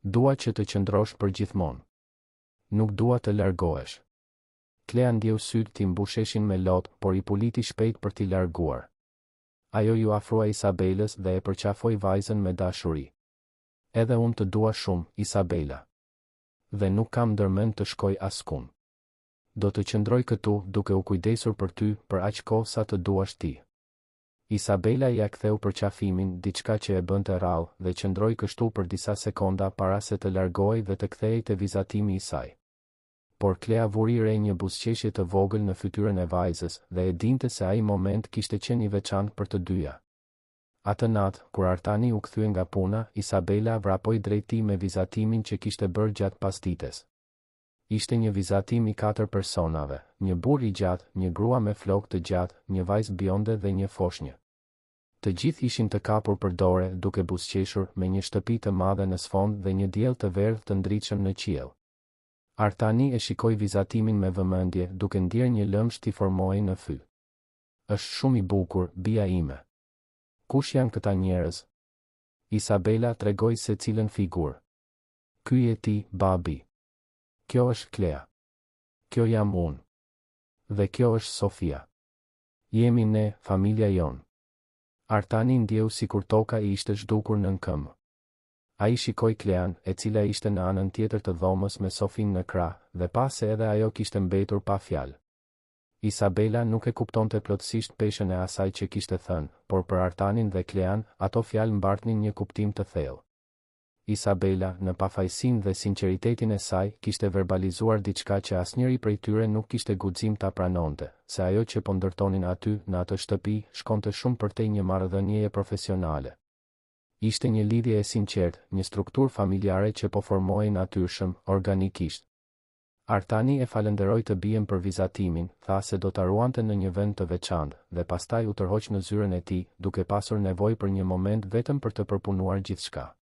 Dua që të qëndrosh për gjithmonë. Nuk dua të largohesh." Klea ndjeu sytë t'i mbusheshin me lotë, por i puliti shpejt për t'i larguar. Ajo ju afrua Isabelës dhe e përqafoi vajzën me dashuri. "Edhe unë të dua shumë, Isabela. Dhe nuk kam ndërmend të shkoj askund. Do të qëndroj këtu, duke u kujdesur për ty, për aq kohë sa të duash ti." Isabela ja ktheu përqafimin, diçka që e bënte rrallë, dhe qëndroi kështu për disa sekonda para se të largohej dhe të kthehej te vizatimi i saj. Por Klea vuri re një buzëqeshje të vogël në fytyrën e vajzës, dhe e dinte se ai moment kishte qenë i veçantë për të dyja. Atë natë, kur Artani u kthye nga puna, Isabela vrapoi drejt tij me vizatimin që kishte bërë gjatë pasdites. Ishte një vizatim i 4 personave, një burr i gjatë, një grua me flokë të gjatë, një vajzë bionde dhe një foshnjë. Të gjithë ishin të kapur për dore, duke buzëqeshur, me një shtëpi të madhe në sfond dhe një diell të verdhë të ndritshëm në qiell. Artani e shikoi vizatimin me vëmendje, duke ndier një lëmsh t'i formohej në fy. "Është shumë i bukur, bija ime. Kush janë këta njerëz?" Isabela tregoi se cilën figurë. "Ky je ti, babi. Kjo është Klea. Kjo jam unë. Dhe kjo është Sofia. Jemi ne, familja jonë." Artani ndjeu sikur toka i ishte zhdukur nën këmbë. Ai shikoi Klean, e cila ishte në anën tjetër të dhomës me Sofin në krah, dhe pa se edhe ajo kishte mbetur pa fjalë. Isabela nuk e kuptonte plotësisht peshën e asaj që kishte thënë, por për Artanin dhe Klean, ato fjalë mbartnin një kuptim të thellë. Isabela, në pafajësinë dhe sinqeritetin e saj, kishte verbalizuar diçka që asnjëri prej tyre nuk kishte guxim ta pranonte, se ajo që po ndërtonin aty, në atë shtëpi, shkonte shumë përtej një marrëdhënieje profesionale. Ishte një lidhje e sinqertë, një strukturë familjare që po formohej natyrshëm, organikisht. Artani e falenderoi të bien për vizatimin, tha se do ta ruante në një vend të veçantë, dhe pastaj u tërhoq në zyrën e tij, duke pasur nevojë për një moment vetëm për të përpunuar gjithçka.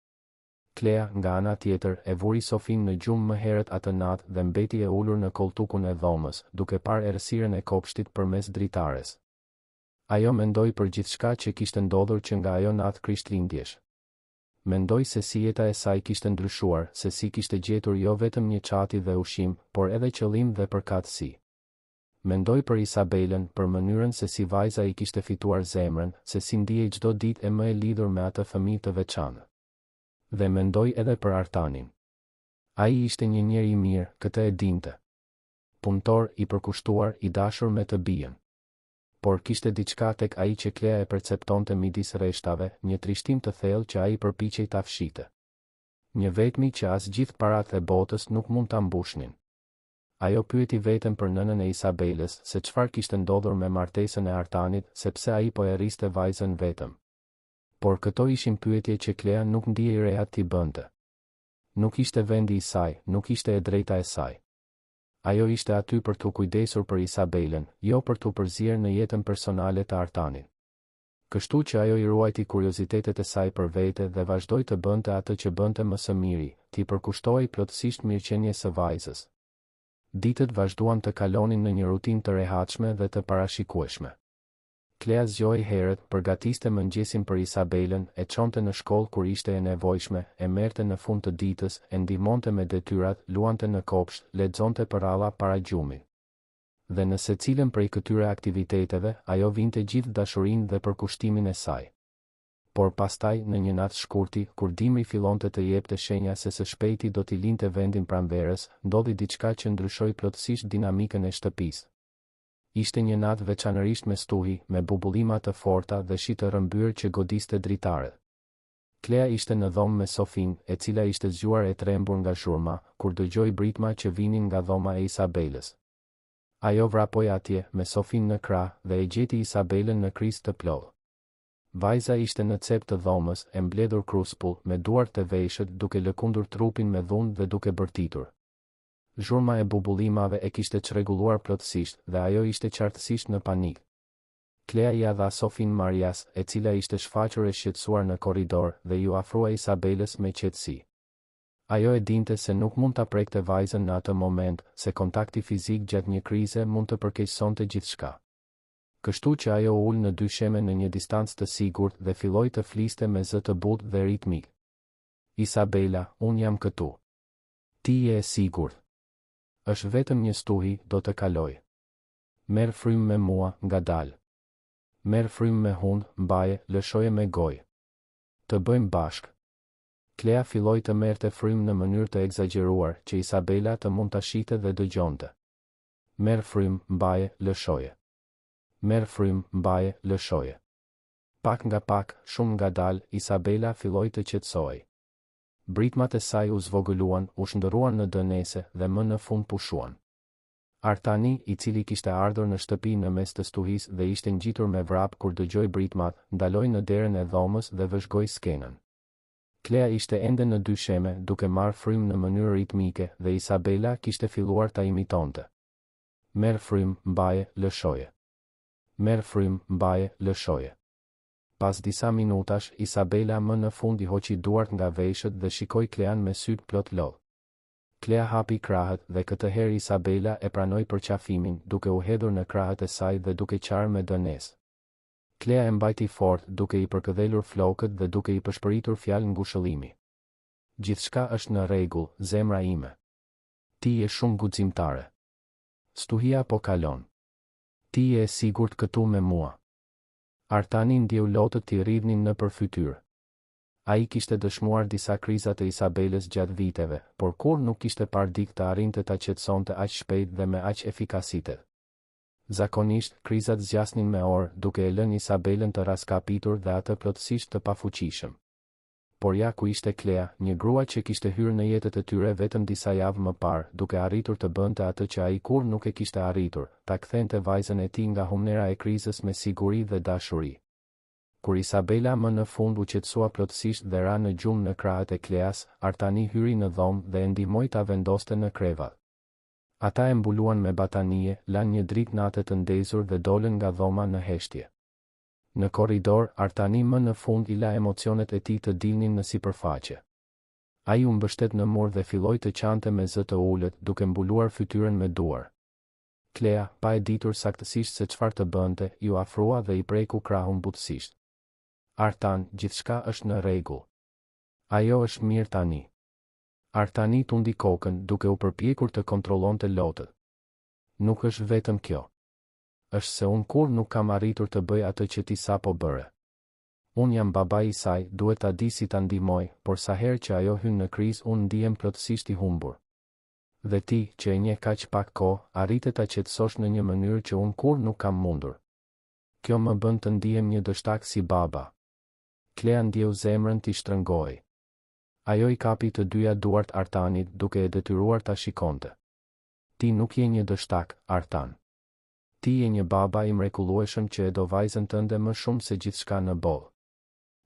Klea, nga ana tjetër, e vuri Sofin në gjumë më herët atë natë dhe mbeti e ulur në koltukun e dhomës, duke parë errësirën e kopshtit përmes dritares. Ajo mendoi për gjithçka që kishte ndodhur që nga ajo natë Krishtlindjesh. Mendoi se si jeta e saj kishte ndryshuar, se si kishte gjetur jo vetëm një çati dhe ushqim, por edhe qëllim dhe përkatësi. Mendoi për Isabelën, për mënyrën se si vajza i kishte fituar zemrën, se si ndihej çdo ditë e më e lidhur me atë fëmijë të veçantë. Dhe mendoj edhe për Artanin. Ai ishte një njeri i mirë, këtë e dinte. Punëtor, i përkushtuar, i dashur me të bien. Por kishte diçka tek ai që Klea e perceptonte midis rreshtave, një trishtim të thellë që ai përpiqej ta fshite. Një vetmi që as gjithë paratë e botës nuk mund ta mbushnin. Ajo pyeti veten për nënën e Isabelës se çfarë kishte ndodhur me martesën e Artanit, sepse ai po e rriste vajzën vetëm. Por këto ishin pyetje që Klea nuk ndihej rehat t'i bënte. Nuk ishte vendi i saj, nuk ishte e drejta e saj. Ajo ishte aty për t'u kujdesur për Isabelën, jo për t'u përzier në jetën personale të Artanit. Kështu që ajo i ruajti kuriozitetet e saj për vete dhe vazhdoi të bënte atë që bënte më së miri, t'i përkushtohej plotësisht mirëqenies së vajzës. Ditët vazhduan të kalonin në një rutinë të rehatshme dhe të parashikueshme. Klea zgjoi herët, përgatiste mëngjesin për Isabelën, e çonte në shkollë kur ishte e nevojshme, e merrte në fund të ditës, e ndihmonte me detyrat, luante në kopsht, lexonte për ralla para gjumit. Dhe në secilën prej këtyre aktiviteteve, ajo vinte gjithë dashurinë dhe përkushtimin e saj. Por pastaj, në një natë shkurti, kur dimri fillonte të jepte shenja se së shpejti do t'i linte vendin pranverës, ndodhi diçka që ndryshoi plotësisht dinamikën e shtëpisë. Ishte një natë veçanërisht me stuhi, me bubullima të forta dhe shi të rrëmbyer që godiste dritaret. Klea ishte në dhomë me Sofin, e cila ishte zgjuar e trembur nga zhurma, kur dëgjoi britma që vinin nga dhoma e Isabelës. Ajo vrapoi atje, me Sofin në krah, dhe e gjeti Isabelën në krizë të plotë. Vajza ishte në cep të dhomës, e mbledhur kruspull, me duart të veshët, duke lëkundur trupin me dhunë dhe duke bërtitur. Zhurma e bubullimave e kishte çrregulluar plotësisht dhe ajo ishte qartësisht në panik. Klea ia dha Sofin Marias, e cila ishte shfaqur e shqetësuar në korridor dhe ju afrua Isabelës me qetësi. Ajo e dinte se nuk mund ta prekte vajzën në atë moment, se kontakti fizik gjatë një krize mund të përkeqësonte gjithçka. Kështu që ajo ul në dysheme në një distancë të sigurt dhe filloi të fliste me zë të butë dhe ritmik. Isabela, unë jam këtu. Ti je e sigurt. Është vetëm një stuhi, do të kaloj. Merr frymë me mua, ngadalë. Merr frymë me hund, mbaje, lëshoje me gojë. Të bëjmë bashk. Klea filloi të merrte frymë në mënyrë të egzageruar, që Isabela të mund ta shihte dhe dëgjonte. Merr frymë, mbaje, lëshoje. Merr frymë, mbaje, lëshoje. Pak nga pak, shumë ngadalë, Isabela filloi të qetësohej. Britmat e saj u zvogëluan, u shndërruan në dënese dhe më në fund pushuan. Artani, i cili kishte ardhur në shtëpi në mes të stuhisë dhe ishte ngjitur me vrap kur dëgjoi britmat, ndaloi në derën e dhomës dhe vëzhgoi skenën. Klea ishte ende në dysheme, duke marrë frymë në mënyrë ritmike dhe Isabela kishte filluar ta imitonte. Merr frymë, mbaje, lëshoje. Merr frymë, mbaje, lëshoje. Pas disa minutash, Isabela më në fund i hoqi duart nga veshët dhe shikoi Klean me sytë plot lodh. Klea hapi krahët dhe këtë herë Isabela e pranoi përqafimin, duke u hedhur në krahët e saj dhe duke qarë me dënesë. Klea e mbajti fort, duke i përkëdhelur flokët dhe duke i përshpëritur fjalë ngushëllimi. Gjithçka është në rregull, zemra ime. Ti je shumë guximtare. Stuhia po kalon. Ti je e sigurt këtu me mua. Artani ndjeu lotët t'i rridhnin në përfytyrë. Ai kishte dëshmuar disa kriza të Isabelës gjatë viteve, por kur nuk kishte parë dikë të arrinte ta qetësonte aq shpejt dhe me aq efikasitet. Zakonisht, krizat zgjasnin me orë, duke e lënë Isabelën të raskapitur dhe atë plotësisht të pafuqishëm. Por ja ku ishte Klea, një grua që kishte hyrë në jetët e tyre vetëm disa javë më parë, duke arritur të bënte atë që ai kur nuk e kishte arritur, ta kthente vajzën e tij nga humnera e krizës me siguri dhe dashuri. Kur Isabela më në fund u qetësua plotësisht dhe ra në gjumë në krahët e Kleas, Artani hyri në dhomë dhe e ndihmoi ta vendoste në krevat. Ata e mbuluan me batanie, lanë një dritë natë të ndezur dhe dolën nga dhoma në heshtje. Në korridor, Artani më në fund i la emocionet e tij të dilnin në sipërfaqe. Ai u mbështet në mur dhe filloi të qante me zë të ulët, duke mbuluar fytyrën me duar. Klea, pa e ditur saktësisht se çfarë të bënte, ju afrua dhe i preku krahun butësisht. Artan, gjithçka është në rregull. Ajo është mirë tani. Artani tundi kokën, duke u përpjekur të kontrollonte lotët. Nuk është vetëm kjo. Është se unë kur nuk kam arritur të bëj atë që ti sapo bëre. Unë jam babai I saj, duhet ta di si ta ndihmoj, por sa herë që ajo hyn në krizë unë ndihem plotësisht I humbur. Dhe ti, që e njeh kaq pak kohë, arritet ta qetësosh në një mënyrë që unë kur nuk kam mundur. Kjo më bën të ndihem një dështak si baba. Klea ndjeu zemrën t'i shtrëngoi. Ajo I kapi të dyja duart Artanit duke e detyruar ta shikonte. Ti nuk je një dështak, Artan. Ti je një baba I mrekullueshëm që e do vajzën tënde më shumë se gjithçka në botë.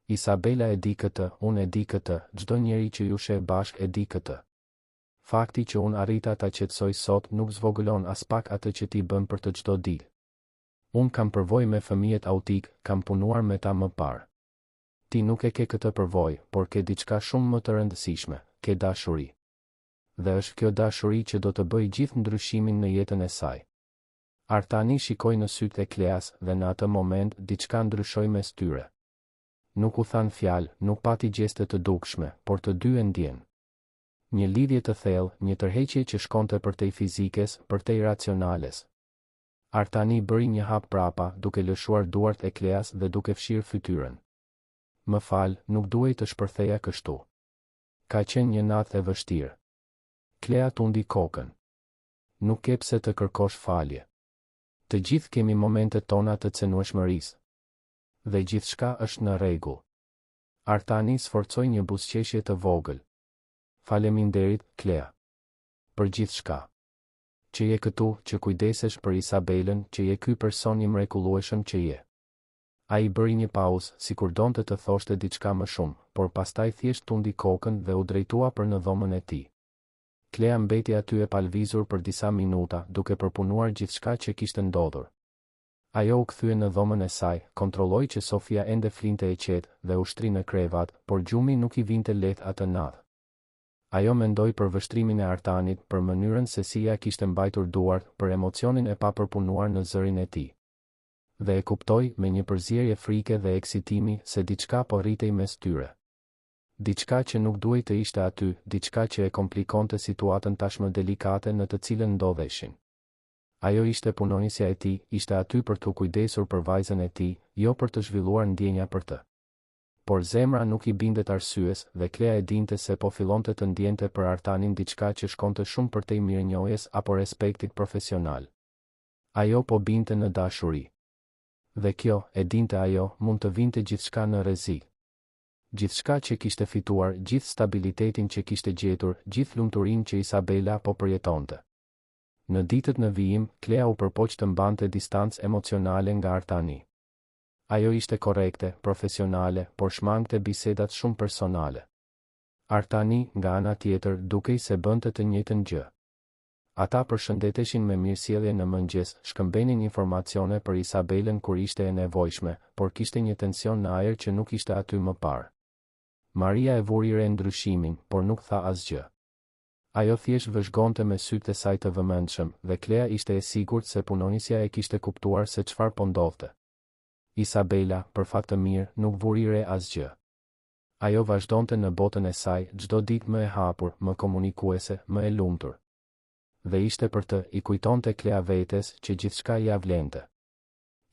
Isabela e di këtë, unë e di këtë, çdo njeri që ju sheh bashk e di këtë. Fakti që unë arrita ta qetësoj sot nuk zvogëlon as pak atë që ti bën për të çdo ditë. Unë kam përvojë me fëmijët autik, kam punuar me ta më parë. Ti nuk e ke këtë përvojë, por ke diçka shumë më të rëndësishme, ke dashuri. Dhe është kjo dashuri që do të bëjë gjithë ndryshimin në jetën e saj. Artani shikoi në sytë e Kleas dhe në atë moment diçka ndryshoi mes tyre. Nuk u than fjalë, nuk pati gjeste të dukshme, por të dy e ndjen. Një lidhje të thellë, një tërheqje që shkonte përtej fizikes, përtej racionales. Artani bëri një hap prapa, duke lëshuar duart e Kleas dhe duke fshirë fytyrën. Më fal, nuk duhej të shpërtheja kështu. Ka qenë një natë e vështirë. Klea tundi kokën. Nuk ke pse të kërkosh falje. Të gjithë kemi momentet tona të cenueshmërisë. Dhe gjithçka është në rregull. Artani sforcoi një buzëqeshje të vogël. Faleminderit, Klea. Për gjithçka. Që je këtu, që kujdesesh për Isabelën, që je ky person I mrekullueshëm që je. Ai bëri një pauzë, sikur donte të thoshte diçka më shumë, por pastaj thjesht tundi kokën dhe u drejtua për në dhomën e tij. Klea mbeti aty e palvizur për disa minuta, duke përpunuar gjithçka që kishte ndodhur. Ajo u kthye në dhomën e saj, kontrolloi që Sofia ende flinte e qetë dhe u shtri në krevat, por gjumi nuk I vinte lehtë atë natë. Ajo mendoi për vështrimin e Artanit, për mënyrën se si ja kishte mbajtur duart, për emocionin e papërpunuar në zërin e tij. Dhe e kuptoi me një përzierje frike dhe eksitimi se diçka po rritej mes tyre. Diçka që nuk duhej të ishte aty, diçka që e komplikonte situatën tashmë delikate në të cilën ndodheshin. Ajo ishte punonjësja e tij, ishte aty për të kujdesur për vajzën e tij, jo për të zhvilluar ndjenja për të. Por zemra nuk I bindet arsyes dhe Klea e dinte se po fillonte të ndjente për Artanin diçka që shkonte shumë përtej mirënjohjes apo respektit profesional. Ajo po binte në dashuri. Dhe kjo, e dinte ajo, mund të vinte gjithçka në rrezik. Gjithçka që kishte fituar, gjithë stabilitetin që kishte gjetur, gjithë lumturinë që Isabela po përjetonte. Në ditët në vijim, Klea u përpoq të mbante distancë emocionale nga Artani. Ajo ishte korrekte, profesionale, por shmangte bisedat shumë personale. Artani, nga ana tjetër, dukej se bënte të njëjtën gjë. Ata përshëndeteshin me mirësjellje në mëngjes, shkëmbenin informacione për Isabelën kur ishte e nevojshme, por kishte një tension në ajër që nuk ishte aty më parë. Maria e vuri re ndryshimin, por nuk tha asgjë. Ajo thjesht vëzhgonte me sytë e saj të vëmendshëm, dhe Klea ishte e sigurt se punonjësja e kishte kuptuar se çfarë po ndodhte. Isabela, për fat të mirë, nuk vuri re asgjë. Ajo vazhdonte në botën e saj, çdo ditë më e hapur, më komunikuese, më e lumtur. Dhe ishte për të, I kujtonte Klea vetes që gjithçka ia vlente.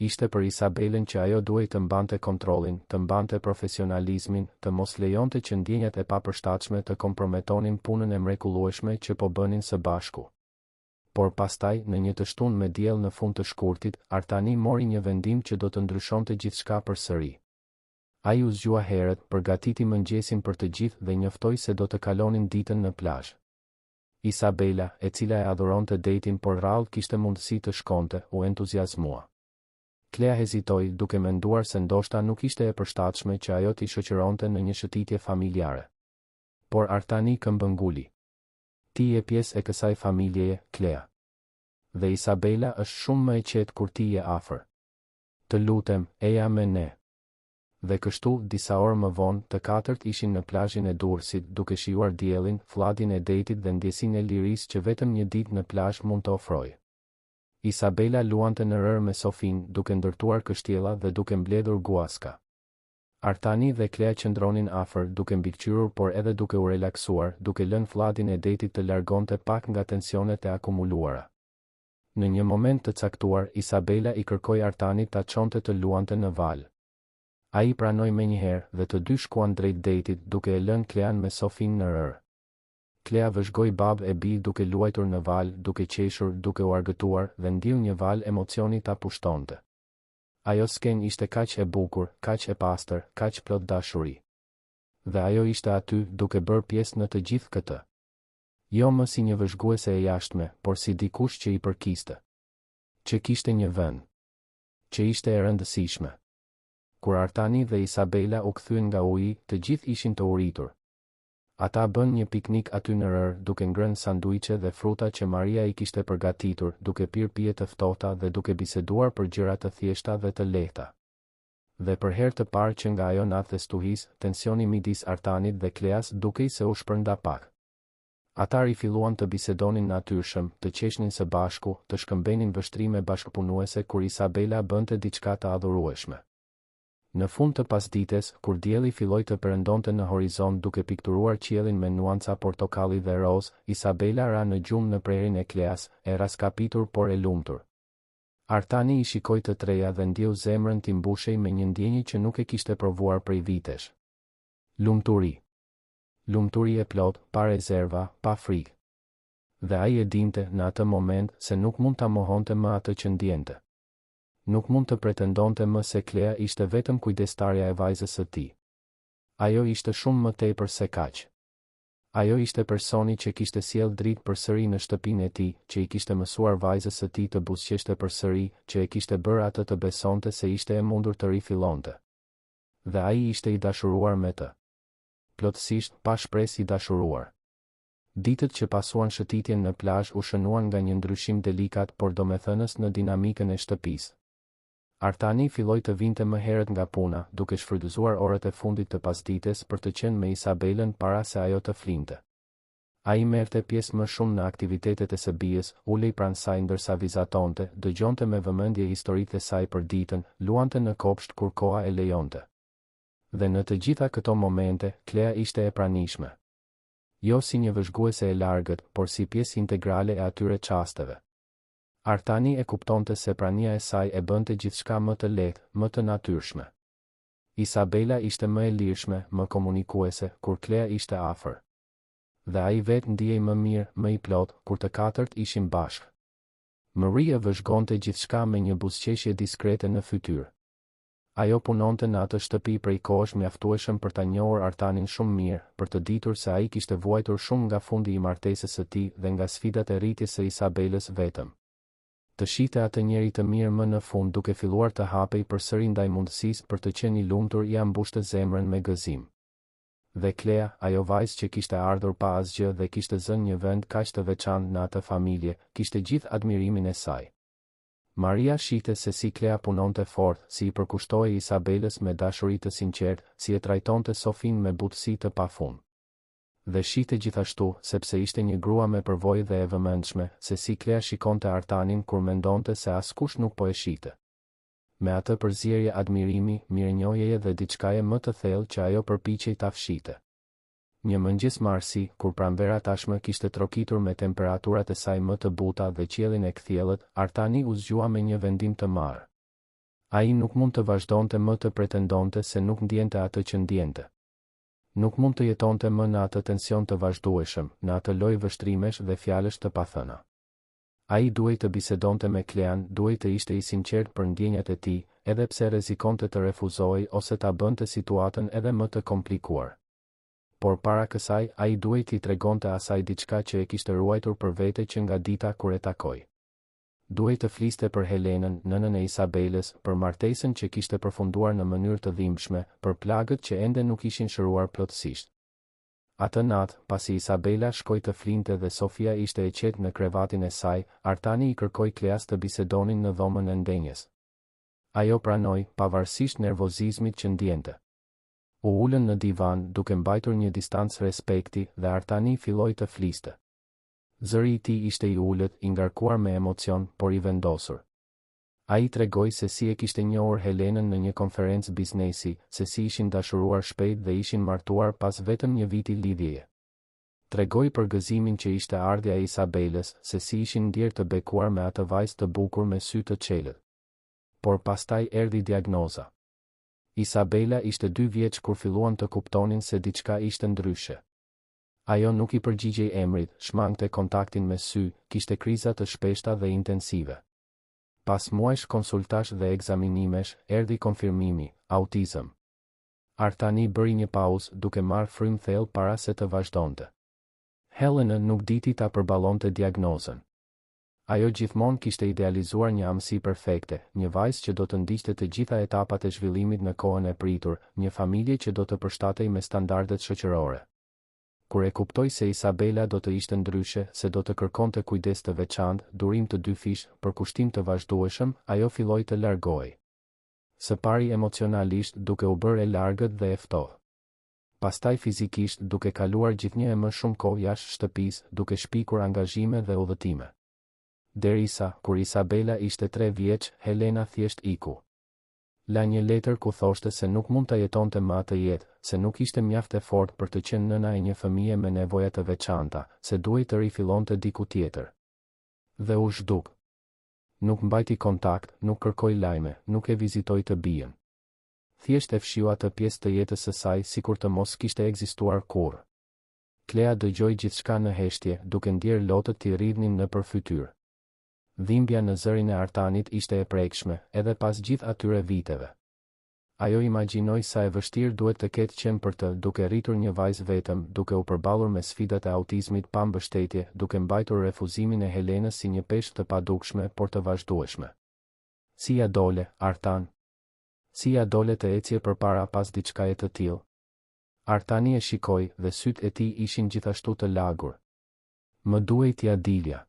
Ishte për Isabelën që ajo duhej të mbante kontrollin, të mbante profesionalizmin, të mos lejonte që ndjenjat e papërshtatshme të komprometonin punën e mrekullueshme që po bënin së bashku. Por pastaj, në një të shtunë me diell në fund të shkurtit, Artani mori një vendim që do të ndryshonte gjithçka përsëri. Ai u zgjua herët, përgatiti mëngjesin për të gjithë dhe njoftoi se do të kalonin ditën në plazh. Isabela, e cila e adhuronte detin por rrallë kishte mundësi të shkonte, u entuziazmua. Klea hezitoi duke menduar se ndoshta nuk ishte e përshtatshme që ajo t'i shoqëronte në një shëtitje familjare. Por Artani këmbënguli. Ti je pjesë e kësaj familjeje, Klea. Dhe Isabela është shumë më e qetë kur ti je afër. Të lutem, eja me ne. Dhe kështu, disa orë më vonë, të katërt ishin në plazhin e Durrësit, duke shijuar diellin, fllatin e detit dhe ndjesinë e lirisë që vetëm një ditë në plazh mund të ofrojë. Isabela luante në rër me Sofin, duke ndërtuar kështjella dhe duke mbledhur guaska. Artani dhe Klea qëndronin afër, duke mbikëqyrur por edhe duke u relaksuar, duke lënë fllatin e detit të largonte pak nga tensionet e akumuluara. Në një moment të caktuar, Isabela I kërkoi Artanit ta çonte të luante në val. Ai pranoi menjëherë dhe të dy shkuan drejt detit duke e lënë Klean me Sofin në rër. Klea vëzhgoi babë e bij duke luajtur në val, duke qeshur, duke u argëtuar dhe ndiu një val emocioni ta pushtonte. Ajo sken ishte kaq e bukur, kaq e pastër, kaq plot dashuri. Dhe ajo ishte aty duke bërë pjesë në të gjithë këtë. Jo më si një vëzhguese e jashtme, por si dikush që i përkiste. Që kishte një vend. Që ishte e rëndësishme. Kur Artani dhe Isabela u kthyen nga uji, të gjithë ishin të uritur. Ata bën një piknik aty në rër, duke ngrënë sanduiqe dhe fruta që Maria i kishte përgatitur, duke pirë pije të ftohta dhe duke biseduar për gjëra të thjeshta dhe të lehta. Dhe për herë të parë që nga ajo natë dhe stuhis, tensioni midis Artanit dhe Kleas dukej se u shpërnda pak. Ata rifilluan të bisedonin natyrshëm, të qeshnin së bashku, të shkëmbenin vështrime bashkëpunuese kur Isabela bënte diçka të adhurueshme. Në fund të pasdites, kur dielli filloi të perëndonte në horizont duke pikturuar qiellin me nuanca portokalli dhe roz, Isabela ra në gjumë në prerin e Kleas, e raskapitur por e lumtur. Artani i shikoi të treja dhe ndjeu zemrën t'i mbushej me një ndjenjë që nuk e kishte provuar prej vitesh. Lumturi. Lumturi e plot, pa rezerva, pa frikë. Dhe ai e dinte në atë moment se nuk mund ta mohonte më atë që ndjente. Nuk mund të pretendonte më se Klea ishte vetëm kujdestarja e vajzës së tij. Ajo ishte shumë më tepër se kaq. Ajo ishte personi që kishte sjell dritë përsëri në shtëpinë e tij, që i kishte mësuar vajzës së tij të buzëqeshte përsëri, që e kishte bërë atë të besonte se ishte e mundur të rifillonte. Dhe ai ishte i dashuruar me të. Plotësisht, pa shpresë i dashuruar. Ditët që pasuan shëtitjen në plazh u shënuan nga një ndryshim delikat por domethënës në dinamikën e shtëpisë. Artani filloi të vinte më herët nga puna, duke shfrytëzuar orët e fundit të pasdites për të qenë me Isabelën para se ajo të flinte. Ai merrte pjesë më shumë në aktivitetet e së bijës, ulej pranë saj ndërsa vizatonte, dëgjonte me vëmendje historitë e saj për ditën, luante në kopsht kur koha e lejonte. Dhe në të gjitha këto momente, Klea ishte e pranishme. Jo si një vëzhguese e largët, por si pjesë integrale e atyre çasteve. Artani e kuptonte se prania e saj e bënte gjithçka më të lehtë, më të natyrshme. Isabela ishte më e lirshme, më komunikuese, kur Klea ishte afër. Dhe ai vetë ndihej më mirë, më i plot, kur të katërt ishin bashkë. Maria vëzhgonte gjithçka me një buzëqeshje diskrete në fytyrë. Ajo punonte në atë shtëpi prej kohësh mjaftueshëm për ta njohur Artanin shumë mirë, për të ditur se ai kishte vuajtur shumë nga fundi i martesës së tij dhe nga sfidat e rritjes së Isabelës vetëm. Të shite atë njeri të mirë më në fund duke filluar të hapej përsëri ndaj mundësisë për të qenë i lumtur ia mbushte zemrën me gëzim. Dhe Klea, ajo vajzë që kishte ardhur pa asgjë dhe kishte zënë një vend kaq të veçantë në atë familje, kishte gjithë admirimin e saj. Maria shihte se si Klea punonte fort, si i përkushtohej Isabelës me dashuri të sinqertë, si e trajtonte Sofin me butësi të pafund. Dhe shihte gjithashtu, sepse ishte një grua me përvojë dhe e vëmendshme, se si Klea shikonte Artanin kur mendonte se askush nuk po e shihte. Me atë përzierje admirimi, mirënjohjeje dhe diçkaje më të thellë që ajo përpiqej ta fshite. Një mëngjes marsi, kur pranvera tashmë kishte trokitur me temperaturat e saj më të buta dhe qiellin e kthjellët, Artani u zgjua me një vendim të marrë. Ai nuk mund të vazhdonte më të pretendonte se nuk ndjente atë që ndjente. Nuk mund të jetonte më në atë tension të vazhdueshëm, në atë lojë vështrimesh dhe fjalësh të pathëna. Ai duhej të bisedonte me Klean, duhej të ishte i sinqert për ndjenjat e tij, edhe pse rrezikonte të refuzohej ose ta bënte situatën edhe më të komplikuar. Por para kësaj, ai duhej t'i tregonte asaj diçka që e kishte ruajtur për vete që nga dita kur e takoi. Duhej të fliste për Helenën, nënën e Isabelës, për martesën që kishte përfunduar në mënyrë të dhimbshme, për plagët që ende nuk ishin shëruar plotësisht. Atë natë, pasi Isabela shkoi të flinte dhe Sofia ishte e qetë në krevatin e saj, Artani i kërkoi Kleas të bisedonin në dhomën e ndenjes. Ajo pranoi, pavarësisht nervozizmit që ndjente. U ulën në divan, duke mbajtur një distancë respekti, dhe Artani filloi të fliste. Zëri i tij ishte i ulët, i ngarkuar me emocion, por i vendosur. Ai tregoi se si e kishte njohur Helenën në një konferencë biznesi, se si ishin dashuruar shpejt dhe ishin martuar pas vetëm një viti lidhjeje. Tregoi për gëzimin që ishte ardhja e Isabelës, se si ishin ndjerë të bekuar me atë vajzë të bukur me sy të çelët. Por pastaj erdhi diagnoza. Isabela ishte 2 vjeç kur filluan të kuptonin se diçka ishte ndryshe. Ajo nuk i përgjigjej emrit, shmangte kontaktin me sy, kishte kriza të shpeshta dhe intensive. Pas muajsh konsultash dhe ekzaminimesh, erdhi konfirmimi, autizëm. Artani bëri një pauzë duke marrë frym thellë para se të vazhdonte. Helena nuk diti ta përballonte diagnozën. Ajo gjithmonë kishte idealizuar një amësi perfekte, një vajzë që do të ndiqte të gjitha etapat e zhvillimit në kohën e pritur, një familje që do të përshtatej me standardet shoqërore. Kur e kuptoi se Isabela do të ishte ndryshe, se do të kërkonte kujdes të veçantë, durim të dyfish, përkushtim të vazhdueshëm, ajo filloi të largohej. Së pari emocionalisht duke u bërë e largët dhe e ftohtë. Pastaj fizikisht duke kaluar gjithnjë e më shumë kohë jashtë shtëpisë, duke shpikur angazhime dhe udhëtime. Derisa, kur Isabela ishte 3 vjeç, Helena thjesht iku. La një letër ku thoshte se nuk mund të jetonte më atë jetë, se nuk ishte mjaft e fortë për të qenë nëna e një fëmije me nevoja të veçanta, se duhej të rifillonte diku tjetër. Dhe u zhduk. Nuk mbajti kontakt, nuk kërkoi lajme, nuk e vizitoi të bijën. Thjesht e fshiu atë pjesë të jetës së saj sikur të mos kishte ekzistuar kurrë. Klea dëgjoi gjithçka në heshtje, duke ndjerë lotët t'i rridhnin nëpër fytyrë. Dhimbja në zërin e Artanit ishte e prekshme, edhe pas gjithë atyre viteve. Ajo imagjinoi sa e vështirë duhet të ketë qenë për të, duke rritur një vajzë vetëm, duke u përballur me sfidat e autizmit pa mbështetje, duke mbajtur refuzimin e Helenës si një peshë të padukshme, por të vazhdueshme. Si ja dole, Artan? Si ja dole të ecje përpara pas diçkaje të tillë? Artani e shikoi dhe sytë e tij ishin gjithashtu të lagur. Më duhej t'ja dilja.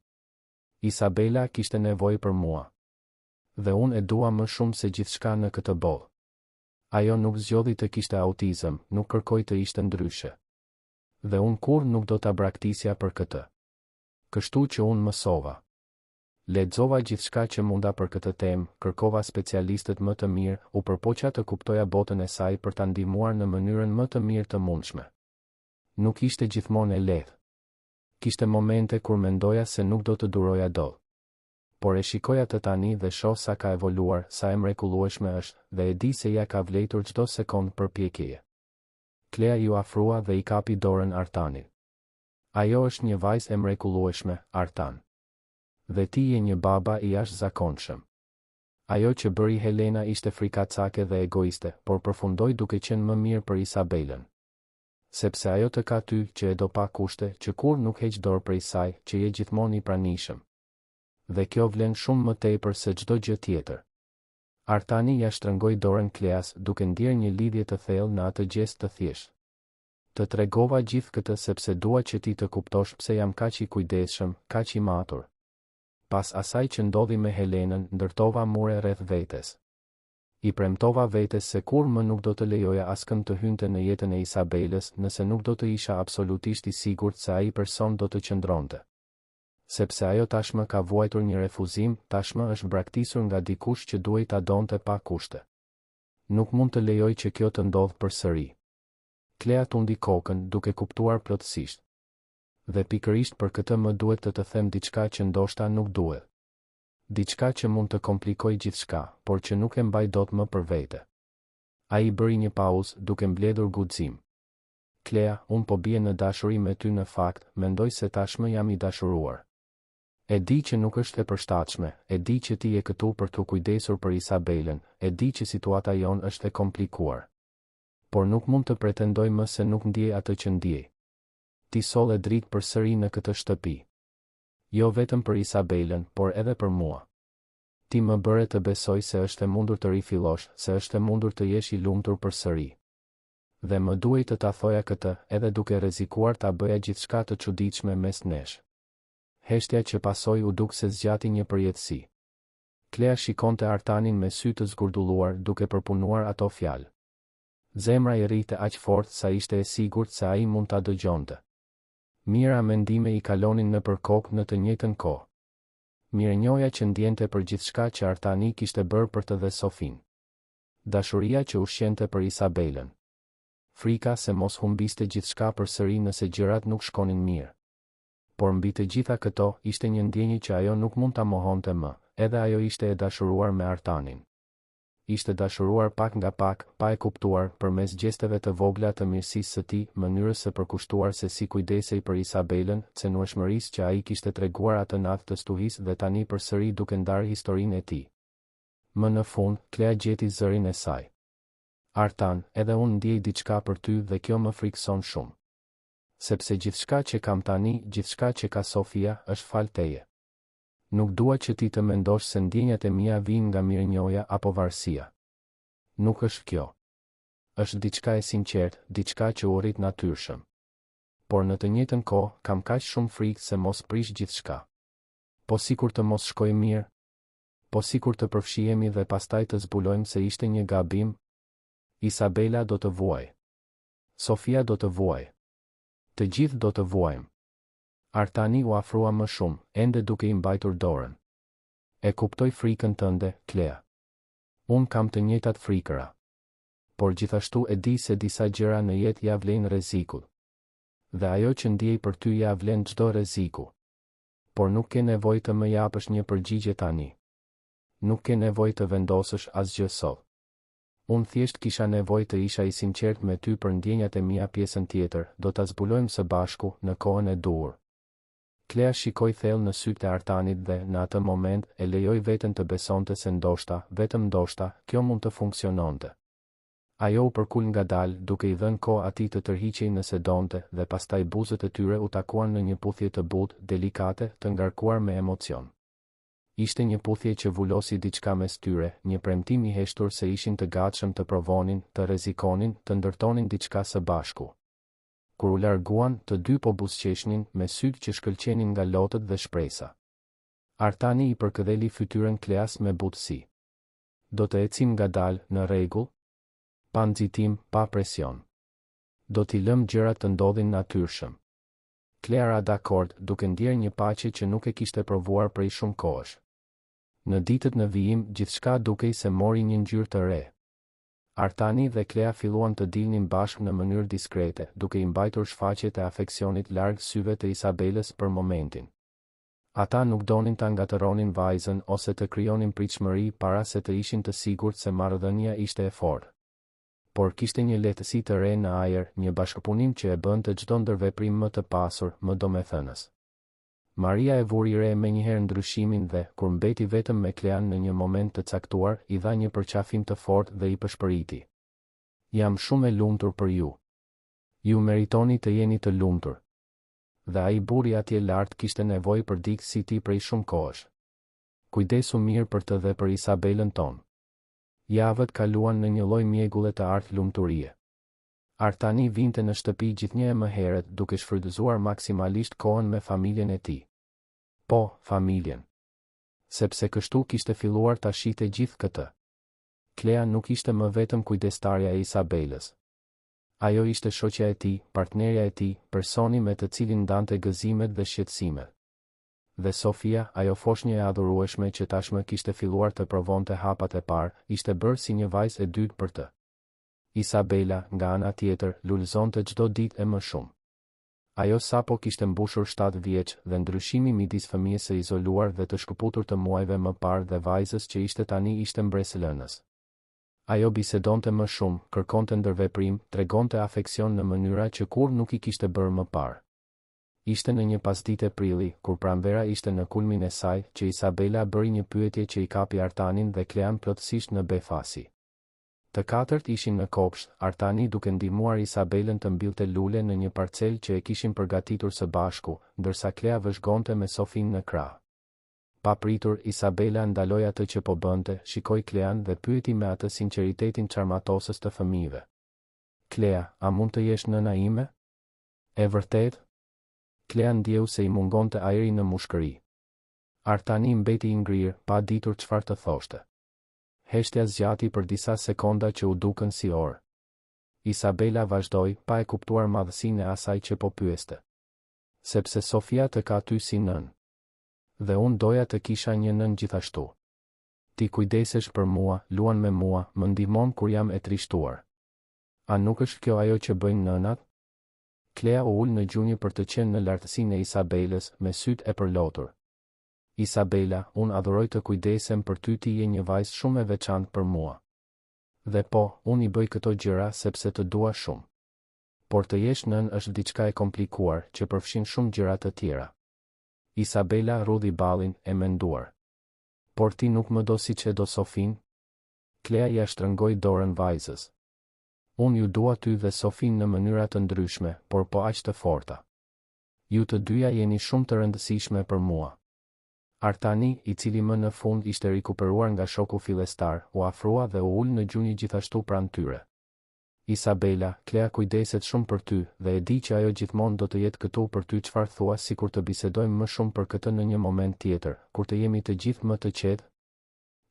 Isabela kishte nevojë për mua. Dhe unë e dua më shumë se gjithçka në këtë botë. Ajo nuk zgjodhi të kishte autizëm, nuk kërkoi të ishte ndryshe. Dhe unë kur nuk do ta braktisja për këtë. Kështu që unë mësova. Lexova gjithçka që munda për këtë temë, kërkova specialistët më të mirë, u përpoqja të kuptoja botën e saj për ta ndihmuar në mënyrën më të mirë të mundshme. Nuk ishte gjithmonë e lehtë. Kishte momente kur mendoja se nuk do të duroja dot. Por e shikoja të tani dhe shoh sa ka evoluar, sa e mrekullueshme është, dhe e di se ja ka vlerëtur çdo sekond përpjekjeje. Klea ju afrua dhe i kapi dorën Artanit. Ajo është një vajzë e mrekullueshme, Artan. Dhe ti je një baba i jashtëzakonshëm. Ajo që bëri Helena ishte frikacake dhe egoiste, por përfundoi duke qenë më mirë për Isabelën. Sepse ajo të ka ty, që e do pa kushte, që kur nuk heq dorë prej saj, që je gjithmonë i pranishëm. Dhe kjo vlen shumë më tepër se çdo gjë tjetër. Artani ja shtrëngoi dorën Kleas, duke ndjerë një lidhje të thellë në atë gjest të thjeshtë. Të tregova gjithë këtë sepse dua që ti të kuptosh pse jam kaq i kujdesshëm, kaq i matur. Pas asaj që ndodhi me Helenën, ndërtova mure rreth vetes. I premtova vetes se kur më nuk do të lejoja askënd të hynte në jetën e Isabelës, nëse nuk do të isha absolutisht i sigurt se ai person do të qëndronte. Sepse ajo tashmë ka vuajtur një refuzim, tashmë është braktisur nga dikush që duhej ta donte pa kushte. Nuk mund të lejoj që kjo të ndodhë përsëri. Klea tundi kokën, duke kuptuar plotësisht. Dhe pikërisht për këtë më duhet të them diçka që ndoshta nuk duhet. Diçka që mund të komplikoj gjithçka, por që nuk e mbaj dot më për vete. Ai bëri një pauzë, duke mbledhur guxim. Klea, unë po bie në dashuri me ty në fakt, mendoj se tashmë jam i dashuruar. E di që nuk është e përshtatshme, e di që ti je këtu për të kujdesur për Isabelën, e di që situata jon është e komplikuar. Por nuk mund të pretendoj më se nuk ndjej atë që ndjej. Ti solle dritë përsëri në këtë shtëpi. Jo vetëm për Isabelën, por edhe për mua. Ti më bëre të besoj se është e mundur të rifillosh, se është e mundur të jesh i lumtur përsëri. Dhe më duhej të ta thoja këtë, edhe duke rrezikuar ta bëja gjithçka të çuditshme mes nesh. Heshtja që pasoi u duk se zgjati një përjetësi. Klea shikonte Artanin me sy të zgurdulluar, duke përpunuar ato fjalë. Zemra i rrite aq fort sa ishte e sigurt se ai mund ta dëgjonte. Mira mendime i kalonin nëpër kokë në të njëjtën kohë. Mirënjohja që ndjente për gjithçka që Artani kishte bërë për të dhe Sofin. Dashuria që ushqente për Isabelën. Frika se mos humbiste gjithçka përsëri nëse gjërat nuk shkonin mirë. Por mbi të gjitha këto, ishte një ndjenjë që ajo nuk mund ta mohonte më, edhe ajo ishte e dashuruar me Artanin. ishte dashuruar pak nga pak, pa e kuptuar, përmes gjesteve të vogla të mirësisë së tij, mënyrës së përkushtuar se si kujdesej për Isabelën, cenueshmërisë që ai kishte treguar atë natë të stuhisë dhe tani përsëri duke ndarë historinë e tij. Më në fund, Klea gjeti zërin e saj. Artan, edhe unë ndjej diçka për ty dhe kjo më frikson shumë. Sepse gjithçka që kam tani, gjithçka që ka Sofia, është fal teje. Nuk dua që ti të mendosh se ndjenjat e mia vijnë nga mirënjohja apo varësia. Nuk është kjo. Është diçka e sinqertë, diçka që u rrit natyrshëm. Por në të njëjtën kohë, kam kaq shumë frikë se mos prish gjithçka. Po sikur të mos shkojë mirë, po sikur të përfshihemi dhe pastaj të zbulojmë se ishte një gabim. Isabela do të vuaj. Sofia do të vuaj. Të gjithë do të vuajmë. Artani u afrua më shumë, ende duke i mbajtur dorën. E kuptoj frikën tënde, Klea. Unë kam të njëjtat frikëra. Por gjithashtu e di se disa gjëra në jetë ja vlen rrezikut. Dhe ajo që ndjej për ty ja vlen çdo rreziku. Por nuk ke nevojë të më japësh një përgjigje tani. Nuk ke nevojë të vendosësh asgjë sot. Unë thjesht kisha nevojë të isha i sinqert me ty për ndjenjat e mia pjesën tjetër, do ta zbulojmë së bashku në kohën e duhur. Klea shikoi thellë në sytë e Artanit dhe, në atë moment, e lejoi veten të besonte se ndoshta, vetëm ndoshta, kjo mund të funksiononte. Ajo u përkul ngadalë, duke i dhënë kohë atij të tërhiqej nëse donte, dhe pastaj buzët e tyre u takuan në një puthje të butë, delikate, të ngarkuar me emocion. Ishte një puthje që vulosi diçka mes tyre, një premtim i heshtur se ishin të gatshëm të provonin, të rrezikonin, të ndërtonin diçka së bashku. Kur u larguan, të dy po buzëqeshnin, me sytë që shkëlqenin nga lotët dhe shpresa. Artani i përkëdheli fytyrën Kleas me butësi. Do të ecim ngadalë, në rregull? Pa nxitim, pa presion. Do t'i lëm gjërat të ndodhin natyrshëm. Klea ra dakord, duke ndjerë një paqe që nuk e kishte provuar prej shumë kohësh. Në ditët në vijim, gjithçka dukej se mori një ngjyrë të re. Artani dhe Klea filluan të dilnin bashkë në mënyrë diskrete, duke i mbajtur shfaqjet e afeksionit larg syve të Isabelës për momentin. Ata nuk donin ta ngatëronin vajzën ose të krijonin pritshmëri para se të ishin të sigurt se marrëdhënia ishte e fortë. Por kishte një lehtësi të re në ajër, një bashkëpunim që e bënte çdo ndërveprim më të pasur, më domethënës. Maria e vuri re menjëherë ndryshimin dhe, kur mbeti vetëm me Klean në një moment të caktuar, i dha një përqafim të fortë dhe i pëshpëriti. Jam shumë e lumtur për ju. Ju meritoni të jeni të lumtur. Dhe ai burri atje lart kishte nevojë për dikë si ti prej shumë kohësh. Kujdesu mirë për të dhe për Isabelën tonë. Javët kaluan në një lloj mjegulle të artë lumturie. Artani vinte në shtëpi gjithnjë e më herët, duke shfrytëzuar maksimalisht kohën me familjen e tij. Po, familjen. Sepse kështu kishte filluar ta shihte gjithë këtë. Klea nuk ishte më vetëm kujdestarja e Isabelës. Ajo ishte shoqja e tij, partnerja e tij, personi me të cilin ndante gëzimet dhe shqetësimet. Dhe Sofia, ajo foshnjë e adhurueshme që tashmë kishte filluar të provonte hapat e parë, ishte bërë si një vajzë e dytë për të. Isabela, nga ana tjetër, lulëzonte çdo ditë e më shumë. Ajo sapo kishte mbushur 7 vjeç dhe ndryshimi midis fëmijës së izoluar dhe të shkëputur të muajve më parë dhe vajzës që ishte tani ishte mbresëlënës. Ajo bisedonte më shumë, kërkonte ndërveprim, tregonte afeksion në mënyra që kur nuk i kishte bërë më parë. Ishte në një pasditë prilli, kur pranvera ishte në kulmin e saj, që Isabela bëri një pyetje që i kapi Artanin dhe Klean plotësisht në befasi. Të katërt ishin në kopsht, Artani duke ndihmuar Isabelën të mbillte lule në një parcel që e kishin përgatitur së bashku, ndërsa Klea vëzhgonte me Sofin në krah. Pa pritur, Isabela ndaloi atë që po bënte, shikoi Klean dhe pyeti me atë sinqeritetin çarmatosës të fëmijëve. Klea, a mund të jesh nëna ime? E vërtet? Klea ndjeu se i mungonte ajri në mushkëri. Artani mbeti i ngrirë, pa ditur çfarë të thoshte. Heshtja zgjati për disa sekonda që u dukën si orë. Isabela vazhdoi, pa e kuptuar madhësinë e asaj që po pyeste. Sepse Sofia të ka ty si nën. Dhe unë doja të kisha një nën gjithashtu. Ti kujdesesh për mua, luan me mua, më ndihmon kur jam e trishtuar. A nuk është kjo ajo që bëjnë nënat? Klea u ul në gjunjë për të qenë në lartësinë e Isabelës, me sytë e përlotur. Isabela, unë adhuroj të kujdesem për ty, ti je një vajzë shumë e veçantë për mua. Dhe po, unë I bëj këto gjëra sepse të dua shumë. Por të jesh nën është diçka e komplikuar që përfshin shumë gjëra të tjera. Isabela rudhi ballin e menduar. Por ti nuk më do siç e do Sofin? Klea ja shtrëngoi dorën vajzës. Unë ju dua ty dhe Sofin në mënyra të ndryshme, por po aq të forta. Ju të dyja jeni shumë të rëndësishme për mua. Artani, I cili më në fund ishte rikuperuar nga shoku fillestar, u afrua dhe u ul në gjunjë gjithashtu pranë tyre. Isabela, Klea kujdeset shumë për ty dhe e di që ajo gjithmonë do të jetë këtu për ty. Çfarë thua sikur të bisedojmë më shumë për këtë në një moment tjetër, kur të jemi të gjithë më të qetë?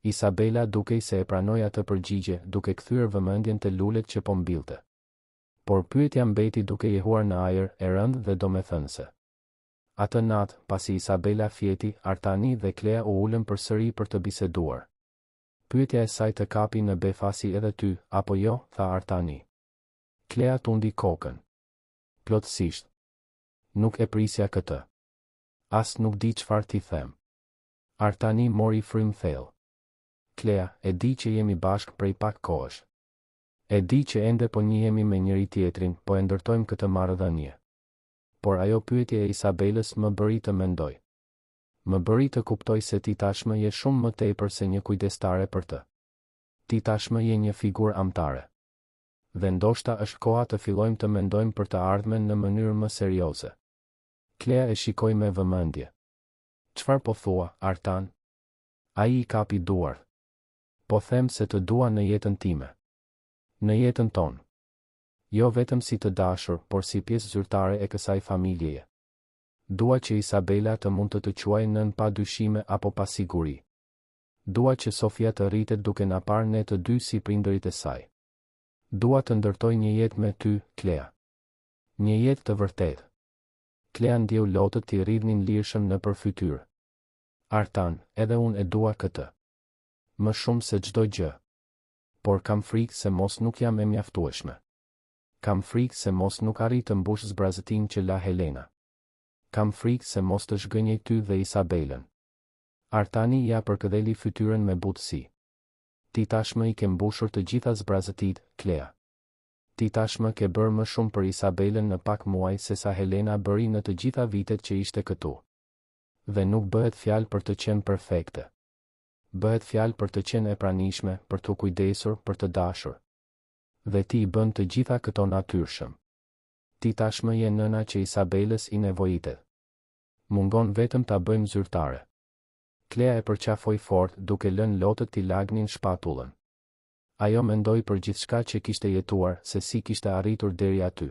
Isabela dukej se e pranoi atë përgjigje, duke kthyer vëmendjen te lulet që po mbillte. Por pyetja mbeti duke jehuar në ajër, e rëndë dhe domethënëse. Atë natë, pasi Isabela fjeti, Artani dhe Klea u ulën përsëri për të biseduar. Pyetja e saj të kapi në befasi edhe ty, apo jo, tha Artani. Klea tundi kokën. Plotësisht. Nuk e prisja këtë. As nuk di çfarë t'i them. Artani mori frym thellë. Klea, e di që jemi bashkë prej pak kohësh. E di që ende po njihemi me njëri tjetrin, po e ndërtojmë këtë marrëdhënie. Por ajo pyetje e Isabelës më bëri të mendoj. Më bëri të kuptoj se ti tashmë je shumë më tepër se një kujdestare për të. Ti tashmë je një figurë amtare. Dhe ndoshta është koha të fillojmë të mendojmë për të ardhmen në mënyrë më serioze. Klea e shikoi me vëmendje. Çfarë po thua, Artan? Ai I kapi duart. Po them se të dua në jetën time. Në jetën tonë. Jo vetëm si të dashur, por si pjesë zyrtare e kësaj familjeje. Dua që Isabela të mund të quajë nën pa dyshime apo pa siguri. Dua që Sofia të rritet duke na parë ne të dy si prindërit e saj. Dua të ndërtoj një jetë me ty, Klea. Një jetë të vërtetë. Klea ndjeu lotët t'i rridhnin lirshëm në përfytyrë. Artan, edhe unë e dua këtë. Më shumë se çdo gjë. Por kam frikë se mos nuk jam e mjaftueshme. Kam frikë se mos nuk arrit të mbush zbrazëtin që la Helena. Kam frikë se mos të zhgënjej ty dhe Isabelën. Artani ja përkëdheli fytyrën me butësi. Ti tashmë I ke mbushur të gjitha zbrazëtit, Klea. Ti tashmë ke bërë më shumë për Isabelën në pak muaj se sa Helena bëri në të gjitha vitet që ishte këtu. Dhe nuk bëhet fjalë për të qenë perfekte. Bëhet fjalë për të qenë e pranishme, për të kujdesur, për të dashur. Dhe ti I bën të gjitha këto natyrshëm. Ti tashmë je nëna që Isabelës I nevojitet. Mungon vetëm ta bëjmë zyrtare. Klea e përqafoi fort, duke lënë lotët t'i lagnin shpatullën. Ajo mendoi për gjithçka që kishte jetuar, se si kishte arritur deri aty.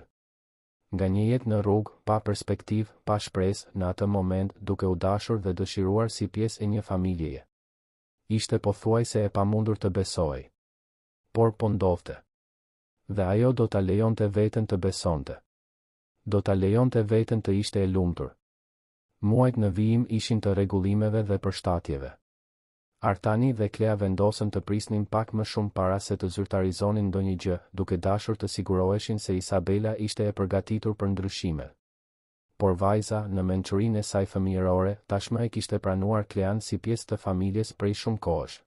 Nga një jetë në rrugë, pa perspektivë, pa shpresë, në atë moment, duke u dashur dhe dëshiruar si pjesë e një familjeje. Ishte pothuajse e pamundur të besojë. Por po ndodhte. Dhe ajo do ta lejonte veten të besonte. Do ta lejonte veten të ishte e lumtur. Muajt në vijim ishin të rregullimeve dhe përshtatjeve. Artani dhe Klea vendosën të prisnin pak më shumë para se të zyrtarizonin ndonjë gjë, duke dashur të siguroheshin se Isabela ishte e përgatitur për ndryshimet. Por vajza, në mençurinë e saj fëmijërore, tashmë e kishte pranuar Klean si pjesë të familjes prej shumë kohësh.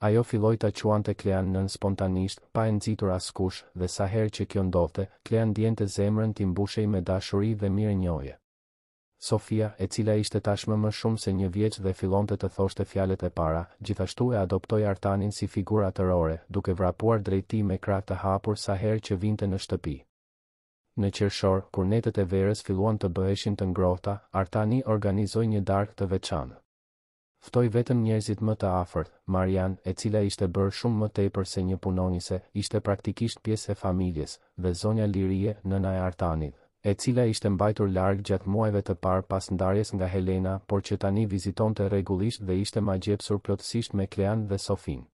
Ajo filloi ta quante Klean nën spontanisht, pa e nxitur askush, dhe sa herë që kjo ndodhte, Klean ndjente zemrën t'i mbushej me dashuri dhe mirënjohje. Sofia, e cila ishte tashmë më shumë se një vjeç dhe fillonte të thoshte fjalët e para, gjithashtu e adoptoi Artanin si figurë atërore, duke vrapuar drejt tij me krah të hapur sa herë që vinte në shtëpi. Në qershor, kur netët e verës filluan të bëheshin të ngrohta, Artani organizoi një darkë të veçantë. Ftoi vetëm njerëzit më të afërt. Marian, e cila ishte bërë shumë më tepër se një punonjëse, ishte praktikisht pjesë e familjes, dhe zonja Lirie, nëna e Artanit, e cila ishte mbajtur larg gjatë muajve të parë pas ndarjes nga Helena, por që tani vizitonte rregullisht dhe ishte magjepsur plotësisht me Klean dhe Sofin.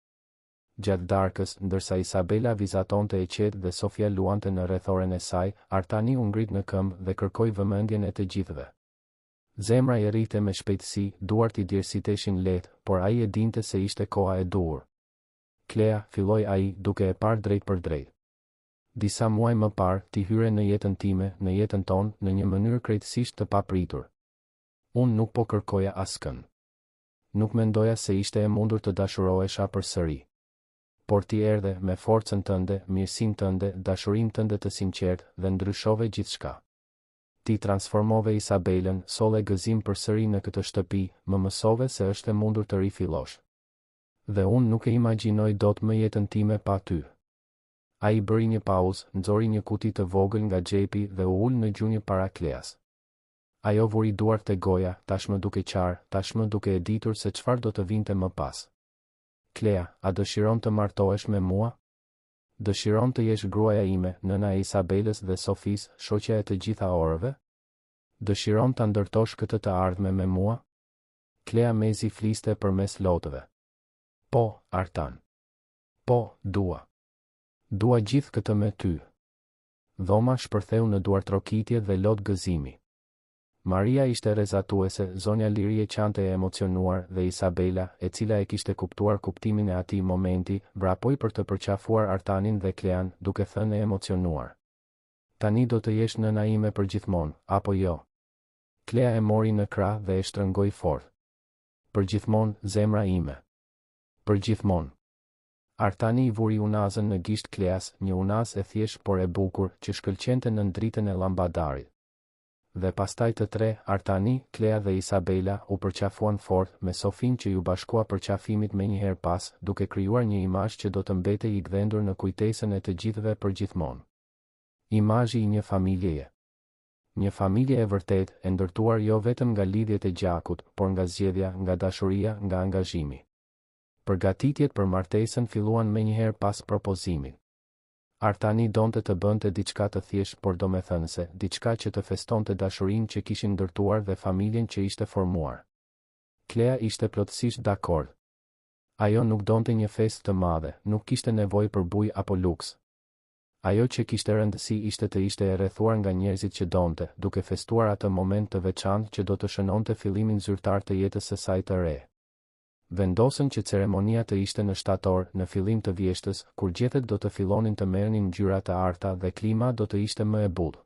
Gjatë darkës, ndërsa Isabela vizatonte e qetë dhe Sofia luante në rrethoren e saj, Artani u ngrit në këmbë dhe kërkoi vëmendjen e të gjithëve. Zemra I rrite me shpejtësi, duart I djersiteshin lehtë, por ai e dinte se ishte koha e duhur. Klea, filloi ai, duke e parë drejt për drejt. Disa muaj më parë, ti hyre në jetën time, në jetën tonë, në një mënyrë krejtësisht të papritur. Unë nuk po kërkoja askën. Nuk mendoja se ishte e mundur të dashurohesha përsëri. por ti erdhe me forcën tënde, mirësinë tënde, dashurinë tënde të sinqertë dhe ndryshove gjithçka. Ti transformove Isabelën, solle gëzim përsëri në këtë shtëpi, më mësove se është e mundur të rifillosh. Dhe unë nuk e imagjinoj dot më jetën time pa ty. Ai bëri një pauzë, nxori një kuti të vogël nga xhepi dhe u ul në gjunjë para Kleas. Ajo vuri duart te goja, tashmë duke qarë, tashmë duke e ditur se çfarë do të vinte më pas. Klea, a dëshiron të martohesh me mua? Dëshiron të jesh gruaja ime, nëna e Isabelës dhe Sofis, shoqja e të gjitha orëve? Dëshiron të ndërtosh këtë të ardhme me mua? Klea mezi fliste përmes lotëve. Po, Artan. Po, dua. Dua gjithë këtë me ty. Dhoma shpërtheu në duartrokitje dhe lot gëzimi. Maria ishte rezatuese, zonja Liri e qante e emocionuar dhe Isabela, e cila e kishte kuptuar kuptimin e atij momenti, vrapoi për të përqafuar Artanin dhe Klean, duke thënë e emocionuar. Tani do të jesh nëna ime për gjithmonë, apo jo? Klea e mori në krah dhe e shtrëngoi fort. Për gjithmonë, zemra ime. Për gjithmonë. Artani i vuri unazën në gisht Kleas, një unaz e thjesht por e bukur, që shkëlqente në dritën e llambadarit. Dhe pastaj të tre, Artani, Klea dhe Isabela, u përqafuan fort me Sofin që ju bashkua përqafimit me njëherë pas, duke krijuar një imazh që do të mbetej i gdhendur në kujtesën e të gjithëve për gjithmonë. Imazhi i një familjeje. Një familje e vërtet, e ndërtuar jo vetëm nga lidhjet e gjakut, por nga zgjedhja, nga dashuria, nga angazhimi. Përgatitjet për martesën filluan menjëherë pas propozimit. Artani donte të bënte diçka të thjesht por domethënëse, diçka që të festonte dashurinë që kishin ndërtuar dhe familjen që ishte formuar. Klea ishte plotësisht dakord. Ajo nuk donte një festë të madhe, nuk kishte nevojë për bujë apo luks. Ajo që kishte rëndësi ishte të ishte e rrethuar nga njerëzit që donte, duke festuar atë moment të veçantë që do të shënonte fillimin zyrtar të jetës së saj të re. Vendosën që ceremonia të ishte në shtator, në fillim të vjeshtës, kur gjethet do të fillonin të merrnin ngjyra të arta dhe klima do të ishte më e butë.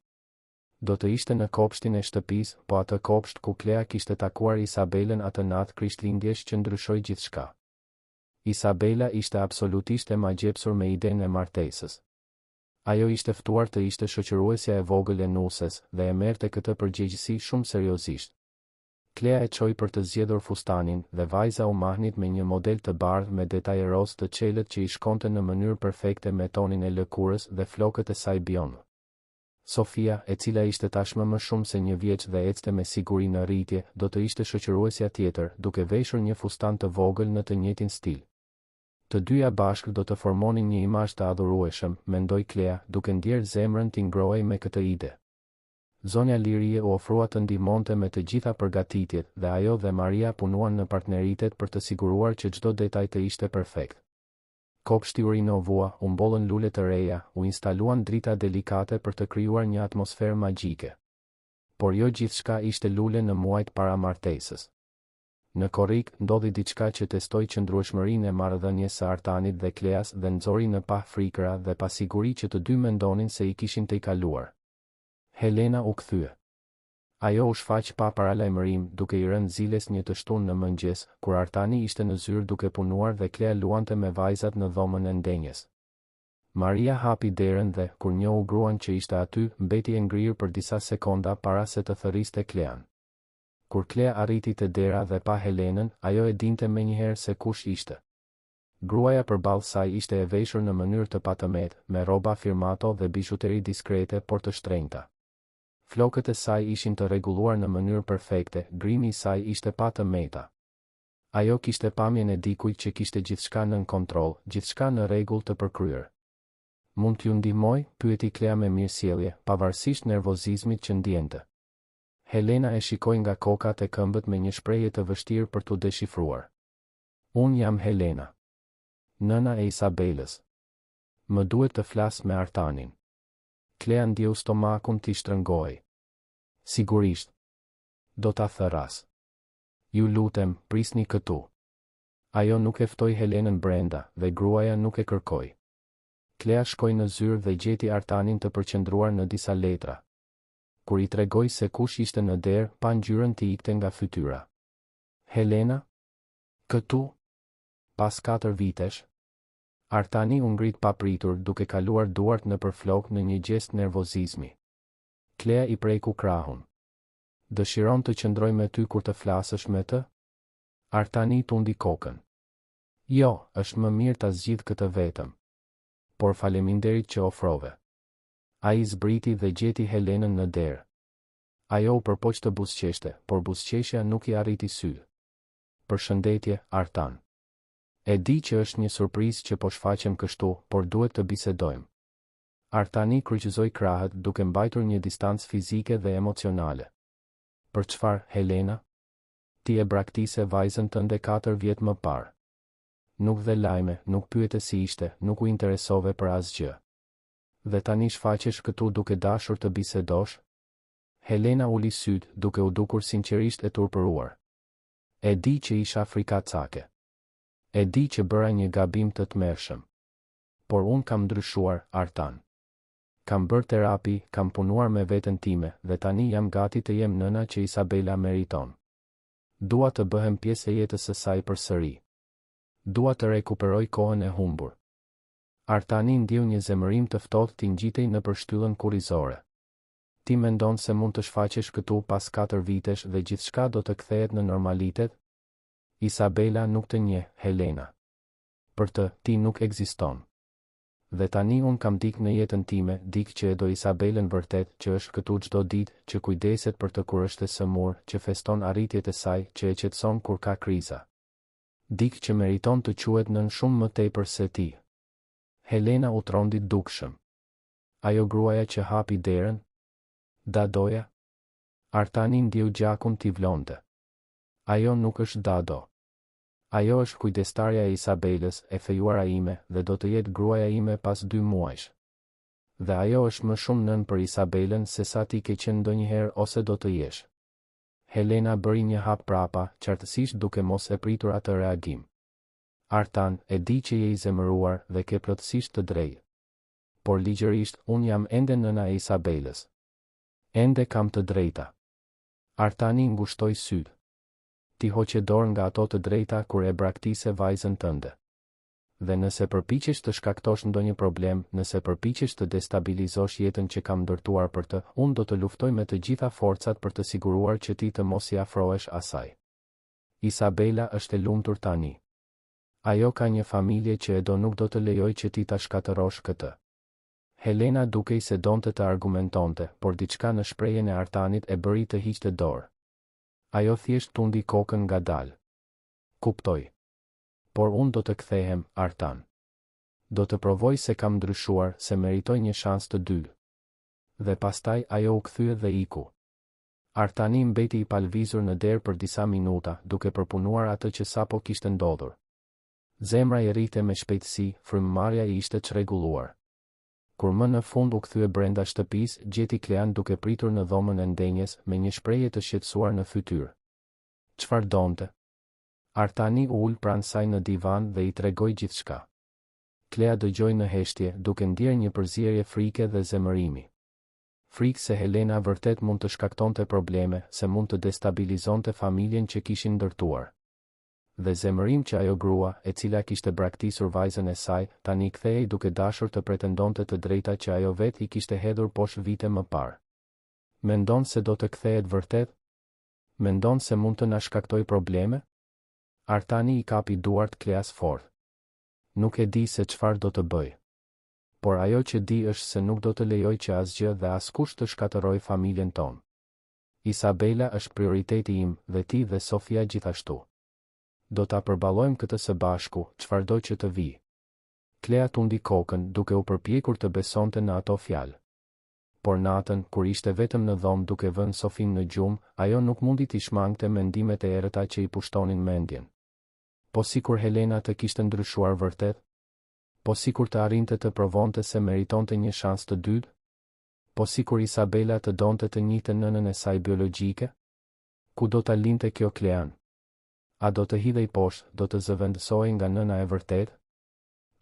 Do të ishte në kopshtin e shtëpisë, po atë kopsht ku Klea kishte takuar Isabelën atë natë Krishtlindjesh që ndryshoi gjithçka. Isabela ishte absolutisht e magjepsur me idenë e martesës. Ajo ishte ftuar të ishte shoqëruesja e vogël e nuses dhe e merrte këtë përgjegjësi shumë seriozisht. Klea e çoi për të zgjedhur fustanin dhe vajza u mahnit me një model të bardhë me detaje roz të qelët që i shkonte në mënyrë perfekte me tonin e lëkurës dhe flokët e saj bionë. Sofia, e cila ishte tashmë më shumë se 1 vjeç dhe ecte me siguri në rritje, do të ishte shoqëruesja tjetër, duke veshur një fustan të vogël në të njëjtin stil. Të dyja bashkë do të formonin një imazh të adhurueshëm, mendoi Klea, duke ndjerë zemrën t'i ngrohej me këtë ide. Zonja Lirie u ofrua të ndihmonte me të gjitha përgatitjet dhe ajo dhe Maria punuan në partneritet për të siguruar që çdo detaj të ishte perfekt. Kopshti u rinovua, u mbollën lule të reja, u instaluan drita delikate për të krijuar një atmosferë magjike. Por jo gjithçka ishte lule në muajt para martesës. Në korrik ndodhi diçka që testoi qëndrueshmërinë e marrëdhënies së Artanit dhe Kleas dhe nxori në pa frikëra dhe pa siguri që të dy mendonin se i kishin të i kaluar. Helena u kthye. Ajo u shfaq pa paralajmërim, duke i rënë ziles një të shtunë në mëngjes, kur Artani ishte në zyrë duke punuar dhe Klea luante me vajzat në dhomën e ndenjes. Maria hapi derën dhe, kur njohu gruan që ishte aty, mbeti e ngrirë për disa sekonda para se të thërriste Klean. Kur Klea arriti te dera dhe pa Helenën, ajo e dinte menjëherë se kush ishte. Gruaja përballë saj ishte e veshur në mënyrë të patëmet, me rroba firmato dhe bizhuteri diskrete por të shtrenjta. Flokët e saj ishin të rregulluar në mënyrë perfekte, grimi i saj ishte pa të meta. Ajo kishte pamjen e dikujt që kishte gjithçka nën kontroll, gjithçka në rregull të përkryer. Mund t'ju ndihmoj? Pyeti Klea me mirësjellje, pavarësisht nervozizmit që ndjente. Helena e shikoi nga kokat e këmbët me një shprehje të vështirë për t'u deshifruar. Unë jam Helena, nëna e Isabelës. Më duhet të flas me Artanin. Klea ndjeu stomakun t'i shtrëngoi. Sigurisht. Do ta thërras. Ju lutem, prisni këtu. Ajo nuk e ftoi Helenën brenda dhe gruaja nuk e kërkoi. Klea shkoi në zyrë dhe gjeti Artanin të përqendruar në disa letra. Kur i tregoi se kush ishte në derë, pa ngjyrën t'i ikte nga fytyra. Helena? Këtu? Pas 4 vitesh? Artani u ngrit papritur duke kaluar duart nëpër flokë në një gjest nervozizmi. Klea i preku krahun. Dëshiron të qëndroj me ty kur të flasësh me të? Artani tundi kokën. Jo, është më mirë ta zgjidh këtë vetëm. Por faleminderit që ofrove. Ai zbriti dhe gjeti Helenën në derë. Ajo u përpoq të buzëqeshte, por buzëqeshja nuk i arriti sy. Përshëndetje, Artan. E di që është një surprizë që po shfaqem kështu, por duhet të bisedojmë. Artani kryqëzoi krahët duke mbajtur një distancë fizike dhe emocionale. Për çfarë, Helena? Ti e braktise vajzën tënde 4 vjet më parë. Nuk dhe lajme, nuk pyete si ishte, nuk u interesove për asgjë. Dhe tani shfaqesh këtu duke dashur të bisedosh? Helena uli syt, duke u dukur sinqerisht e turpëruar. E di që isha frikacake. E di që bëra një gabim të tmerrshëm. Por unë kam ndryshuar, Artan. Kam bërë terapi, kam punuar me veten time, dhe tani jam gati të jem nëna që Isabela meriton. Dua të bëhem pjesë e jetës së saj përsëri. Dua të rekuperoj kohën e humbur. Artani ndjeu një zemërim të ftohtë t'i ngjitej nëpër shtyllën kurrizore. Ti mendon se mund të shfaqesh këtu pas 4 vitesh dhe gjithçka do të kthehet në normalitet? Isabela nuk të njeh, Helena. Për të, ti nuk ekziston. Dhe tani unë kam dik në jetën time, dik që e do Isabelën vërtet, që është këtu çdo ditë, që kujdeset për të kur është e sëmur, që feston arritjet e saj, që e qetëson kur ka kriza. Dik që meriton të quhet nën shumë më tepër se ti. Helena u trondi dukshëm. Ajo gruaja që hapi derën? Dadoja? Artani ndjeu gjakun t'i vlonte. Ajo nuk është Dado. Ajo është kujdestarja e Isabelës, e fejuara ime, dhe do të jetë gruaja ime pas 2 muajsh. Dhe ajo është më shumë nën për Isabelën se sa ti ke qenë ndonjëherë ose do të jesh. Helena bëri një hap prapa, qartësisht duke mos e pritur atë reagim. Artan, e di që je i zemëruar dhe ke plotësisht të drejtë. Por ligjërisht, unë jam ende nëna e Isabelës. Ende kam të drejta. Artani ngushtoi syt. Ti hoqe dorë nga ato të drejta kur e braktise vajzën tënde. Dhe nëse përpiqesh të shkaktosh ndonjë problem, nëse përpiqesh të destabilizosh jetën që kam ndërtuar për të, unë do të luftoj me të gjitha forcat për të siguruar që ti të mos i afrohesh asaj. Isabela është e lumtur tani. Ajo ka një familje që e do nuk do të lejoj që ti ta shkatërosh këtë. Helena dukej se donte të argumentonte, por diçka në shprehjen e Artanit e bëri të hiqte dorë. Ajo thjesht tundi kokën ngadalë. Kuptoj. Por unë do të kthehem, Artan. Do të provoj se kam ndryshuar, se meritoj një shans të dytë. Dhe pastaj ajo u kthye dhe iku. Artani mbeti i palvizur në derë për disa minuta, duke përpunuar atë që sapo kishte ndodhur. Zemra i rrite me shpejtësi, frymëmarrja i ishte çrregulluar. Kur më në fund u kthye brenda shtëpisë, gjeti Klean duke pritur në dhomën e ndenjes me një shprehje të shqetësuar në fytyrë. Çfarë donte? Artani u ul pranë saj në divan dhe i tregoi gjithçka. Klea dëgjoi në heshtje, duke ndier një përzierje frike dhe zemërimi. Frikë se Helena vërtet mund të shkaktonte probleme, se mund të destabilizonte familjen që kishin ndërtuar. Dhe zemërim që ajo grua, e cila kishte braktisur vajzën e saj, tani kthehej duke dashur të pretendonte të drejta që ajo vet i kishte hedhur poshtë vite më parë. Mendon se do të kthehet vërtet? Mendon se mund të na shkaktoj probleme? Artani i kapi duart Kleas fort. Nuk e di se çfarë do të bëj. Por ajo që di është se nuk do të lejoj që asgjë dhe askush të shkatërrojë familjen tonë. Isabela është prioriteti im dhe ti dhe Sofia gjithashtu. Do ta përballojmë këtë së bashku, çfarëdo që të vijë. Klea tundi kokën, duke u përpjekur të besonte në ato fjalë. Por natën, kur ishte vetëm në dhomë duke vënë Sofin në gjumë, ajo nuk mundi t'i shmangte mendimet e errëta që i pushtonin mendjen. Po sikur Helena të kishte ndryshuar vërtet? Po sikur të arrinte të provonte se meritonte një shans të dytë? Po sikur Isabela të donte të njihte nënën e saj biologjike? Ku do ta linte kjo Klean? A do të hidhej poshtë, do të zëvendësohej nga nëna e vërtet?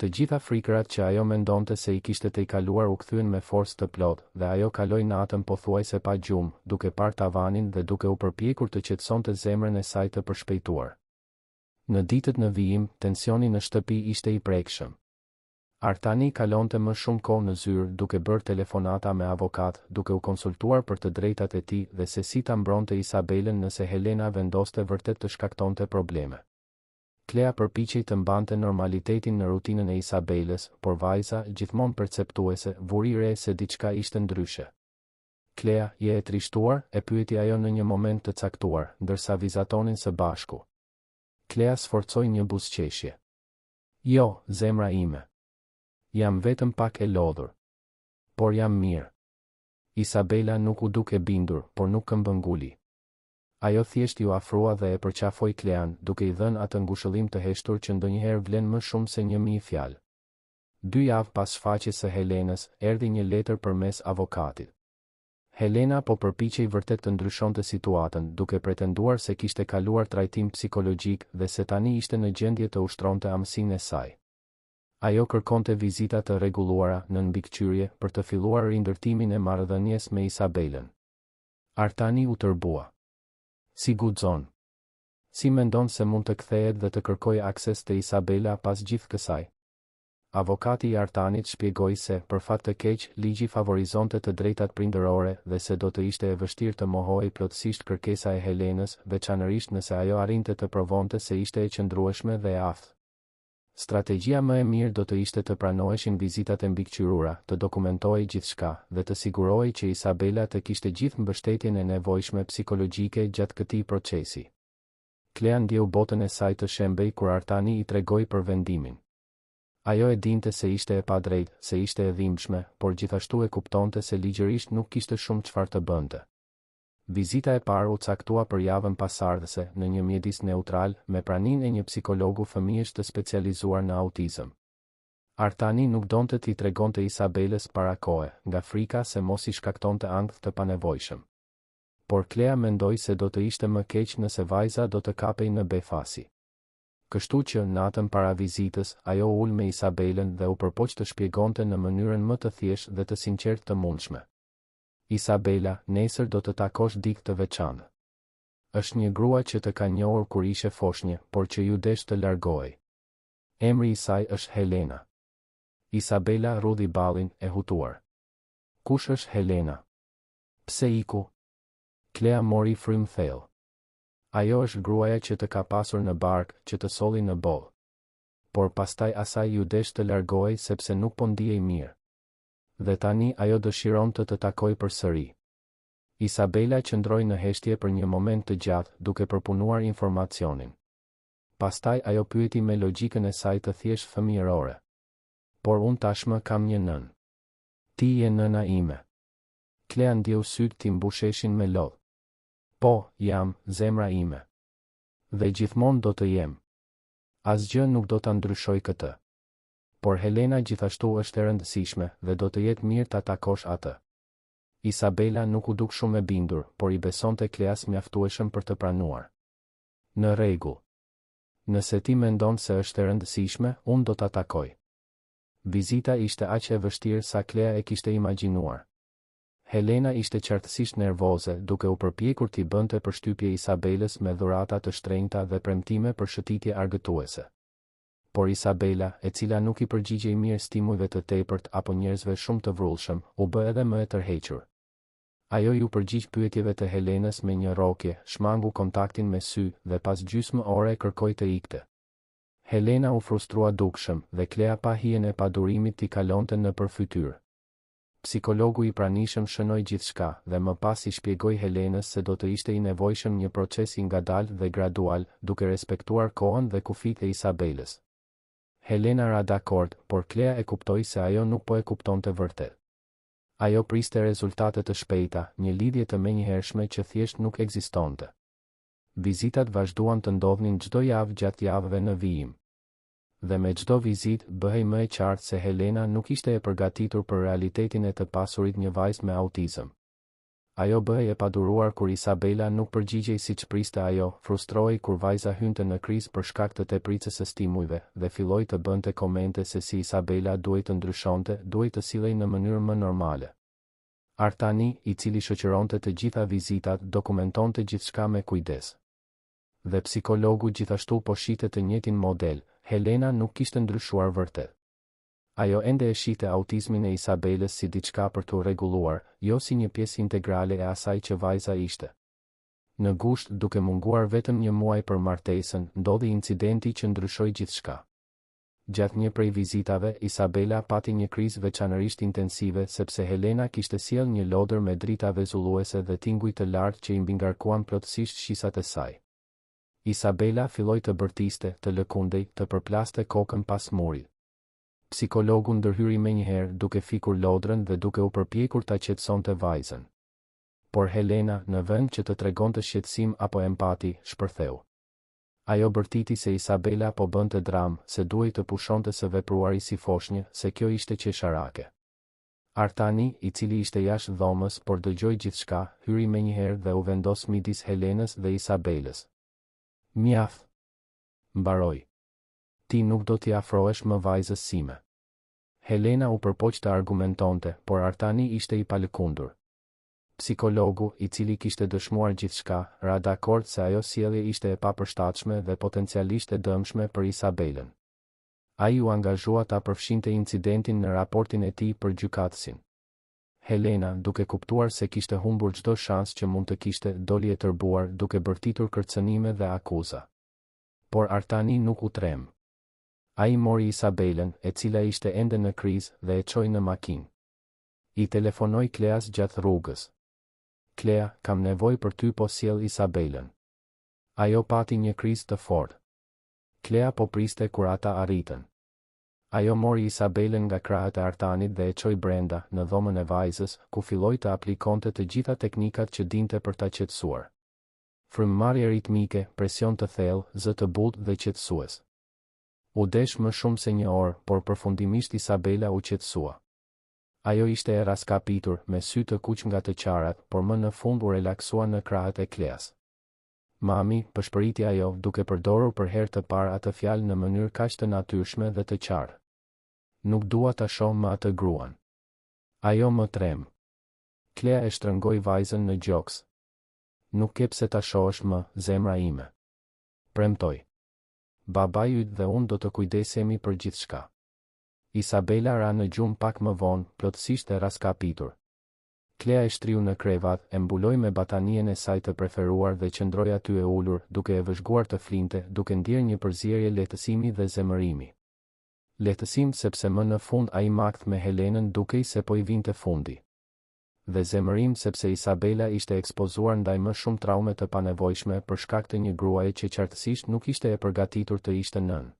Të gjitha frikërat që ajo mendonte se i kishte të i kaluar u kthyen me forcë të plotë, dhe ajo kaloi natën pothuajse pa gjumë, duke parë tavanin dhe duke u përpjekur të qetësonte zemrën e saj të përshpejtuar. Në ditët në vijim, tensioni në shtëpi ishte i prekshëm. Artani kalonte më shumë kohë në zyrë duke bërë telefonata me avokat, duke u konsultuar për të drejtat e tij dhe se si ta mbronte Isabelën nëse Helena vendoste vërtet të shkaktonte probleme. Klea përpiqej të mbante normalitetin në rutinën e Isabelës, por vajza, gjithmonë perceptuese, vuri re se diçka ishte ndryshe. Klea, je e trishtuar? E pyeti ajo në një moment të caktuar, ndërsa vizatonin së bashku. Klea sforcoi një buzëqeshje. Jo, zemra ime. Jam vetëm pak e lodhur. Por jam mirë. Isabela nuk u duke bindur, por nuk këmbënguli. Ajo thjesht ju afrua dhe e përqafoi Klean, duke i dhënë atë ngushëllim të heshtur që ndonjëherë vlen më shumë se 1000 fjalë. 2 javë pas shfaqjes së Helenës, erdhi një letër përmes avokatit. Helena po përpiqej vërtet të ndryshonte situatën, duke pretenduar se kishte kaluar trajtim psikologjik dhe se tani ishte në gjendje të ushtronte amësinë e saj. Ajo kërkonte vizita të rregulluara në mbikëqyrje për të filluar rindërtimin e marrëdhënies me Isabelën. Artani u tërbua. Si guxon? Si mendon se mund të kthehet dhe të kërkojë akses te Isabela pas gjithë kësaj? Avokati i Artanit shpjegoi se, për fat të keq, ligji favorizonte të drejtat prindërore dhe se do të ishte e vështirë të mohojë plotësisht kërkesa e Helenës, veçanërisht nëse ajo arrinte të provonte se ishte e qëndrueshme dhe e aftë. Strategjia më e mirë do të ishte të pranoheshin vizitat e mbikëqyrura, të dokumentohej gjithçka dhe të sigurohej që Isabela të kishte gjithë mbështetjen e nevojshme psikologjike gjatë këtij procesi. Klea ndjeu botën e saj të shembej kur Artani i tregoi për vendimin. Ajo e dinte se ishte e padrejtë, se ishte e dhimbshme, por gjithashtu e kuptonte se ligjërisht nuk kishte shumë çfarë të bënte. Vizita e parë u caktua për javën pasardhëse në një mjedis neutral me praninë e një psikologu fëmijësh të specializuar në autizëm. Artani nuk donte t'i tregonte Isabelës para kohe, nga frika se mos i shkaktonte ankth të panevojshëm. Por Klea mendoi se do të ishte më keq nëse vajza do të kapej në befasi. Kështu që, natën para vizitës, ajo ul me Isabelën dhe u përpoq të shpjegonte në mënyrën më të thjeshtë dhe të sinqertë të mundshme. Isabela, nesër do të takosh dikë të veçantë. Është një grua që të ka njohur kur ishe foshnjë, por që ju desh të largohej. Emri i saj është Helena. Isabela rudhi ballin, e hutuar. Kush është Helena? Pse iku? Klea mori frym thellë. Ajo është gruaja që të ka pasur në bark, që të solli në boll. Por pastaj asaj ju desh të largohej sepse nuk po ndihej mirë. Dhe tani ajo dëshiron të takojë përsëri. Isabela qëndroi në heshtje për një moment të gjatë, duke përpunuar informacionin. Pastaj ajo pyeti me logjikën e saj të thjeshtë fëmijërore. Por unë tashmë kam një nën. Ti je nëna ime. Klea ndjeu sytë ti mbusheshin me lodh. Po, jam, zemra ime. Dhe gjithmonë do të jem. Asgjë nuk do ta ndryshoj këtë. Por Helena gjithashtu është e rëndësishme dhe do të jetë mirë ta takosh atë. Isabela nuk u duk shumë e bindur, por i besonte Kleas mjaftueshëm për të pranuar. Në rregull. Nëse ti mendon se është e rëndësishme, unë do ta takoj. Vizita ishte aq e vështirë sa Klea e kishte imagjinuar. Helena ishte qartësisht nervoze, duke u përpjekur t'i bënte përshtypje Isabelës me dhurata të shtrenjta dhe premtime për shëtitje argëtuese. Por Isabela, e cila nuk i përgjigjej mirë stimujve të tepërt apo njerëzve shumë të vrullshëm, u bë edhe më e tërhequr. Ajo ju përgjigj pyetjeve të Helenës me një rrokje, shmangu kontaktin me sy dhe pas gjysmë ore kërkoi të ikte. Helena u frustrua dukshëm dhe Klea pa hijen e padurimit t'i kalonte nëpër fytyrë. Psikologu i pranishëm shënoi gjithçka dhe më pas i shpjegoi Helenës se do të ishte i nevojshëm një proces i ngadalë dhe gradual, duke respektuar kohën dhe kufijtë e Isabelës. Helena ra dakord, por Klea e kuptoi se ajo nuk po e kuptonte vërtet. Ajo priste rezultate të shpejta, një lidhje të menjëhershme që thjesht nuk ekzistonte. Vizitat vazhduan të ndodhnin çdo javë gjatë javëve në vijim. Dhe me çdo vizitë bëhej më e qartë se Helena nuk ishte e përgatitur për realitetin e të pasurit një vajzë me autizëm. Ajo bëhej e paduruar kur Isabela nuk përgjigjej siç priste ajo, frustrohej kur vajza hynte në krizë për shkak të tepëricës së stimujve dhe filloi të bënte komente se si Isabela duhej të ndryshonte, duhej të sillej në mënyrë më normale. Artani, i cili shoqëronte të gjitha vizitat, dokumentonte gjithçka me kujdes. Dhe psikologu gjithashtu po shite të njëjtin model. Helena nuk kishte ndryshuar vërtet. Ajo ende e shihte autizmin e Isabelës si diçka për të rregulluar, jo si një pjesë integrale e asaj që vajza ishte. Në gusht, duke munguar vetëm një muaj për martesën, ndodhi incidenti që ndryshoi gjithçka. Gjatë një prej vizitave, Isabela pati një krizë veçanërisht intensive sepse Helena kishte sjell një lodër me drita vezulluese dhe tinguj të lartë që i mbingarkuan plotësisht shisat e saj. Isabela filloi të bërtiste, të lëkundej, të përplaste kokën pas murit. Psikologu ndërhyri menjëherë duke fikur lodrën dhe duke u përpjekur ta qetësonte vajzën. Por Helena, në vend që të tregonte shqetësim apo empati, shpërtheu. Ajo bërtiti se Isabela po bënte dramë, se duhej të pushonte së vepruari si foshnjë, se kjo ishte qesharake. Artani, i cili ishte jashtë dhomës por dëgjoi gjithçka, hyri menjëherë dhe u vendos midis Helenës dhe Isabelës. Mjaft, mbaroi. Ti nuk do t'i afrohesh më vajzës sime. Helena u përpoq të argumentonte, por Artani ishte i palëkundur. Psikologu, i cili kishte dëshmuar gjithçka, ra dakord se ajo sjellje ishte e papërshtatshme dhe potencialisht e dëmshme për Isabelën. Ai u angazhua ta përfshinte incidentin në raportin e tij për gjykatësin. Helena, duke kuptuar se kishte humbur çdo shans që mund të kishte, doli e tërbuar duke bërtitur kërcënime dhe akuza. Por Artani nuk u trem. Ai mori Isabelën, e cila ishte ende në krizë, dhe e çoi në makinë. I telefonoi Kleas gjatë rrugës. Klea, kam nevojë për ty, po sjell Isabelën. Ajo pati një krizë të fortë. Klea po priste kur ata arritën. Ajo mori Isabelën nga krahët e Artanit dhe e çoi brenda, në dhomën e vajzës, ku filloi të aplikonte të gjitha teknikat që dinte për ta qetësuar. Frymëmarrje ritmike, presion të thellë, zë të butë dhe qetësues. U desh më shumë se një orë, por përfundimisht Isabela u qetësua. Ajo ishte e raskapitur, me sy të kuq nga të qarat, por më në fund u relaksua në krahët e Kleas. Mami, përshpëriti ajo, duke përdorur për herë të parë atë fjalë në mënyrë kaq të natyrshme dhe të qartë. Nuk dua ta shoh më atë gruan. Ajo më trem. Klea e shtrëngoi vajzën në gjoks. Nuk ke pse ta shohësh më, zemra ime. Premtoi. Babai yt dhe unë do të kujdesemi për gjithçka. Isabela ra në gjumë pak më vonë, plotësisht e raskapitur. Klea e shtriu në krevat, e mbuloi me batanien e saj të preferuar dhe qëndroi aty e ulur, duke e vëzhguar të flinte, duke ndjerë një përzierje lehtësimi dhe zemërimi. Lehtësim sepse më në fund ai makth me Helenën dukej se po i vinte fundi. Dhe zemërim sepse Isabela ishte ekspozuar ndaj më shumë traume të panevojshme për shkak të një gruaje që qartësisht nuk ishte e përgatitur të ishte nën.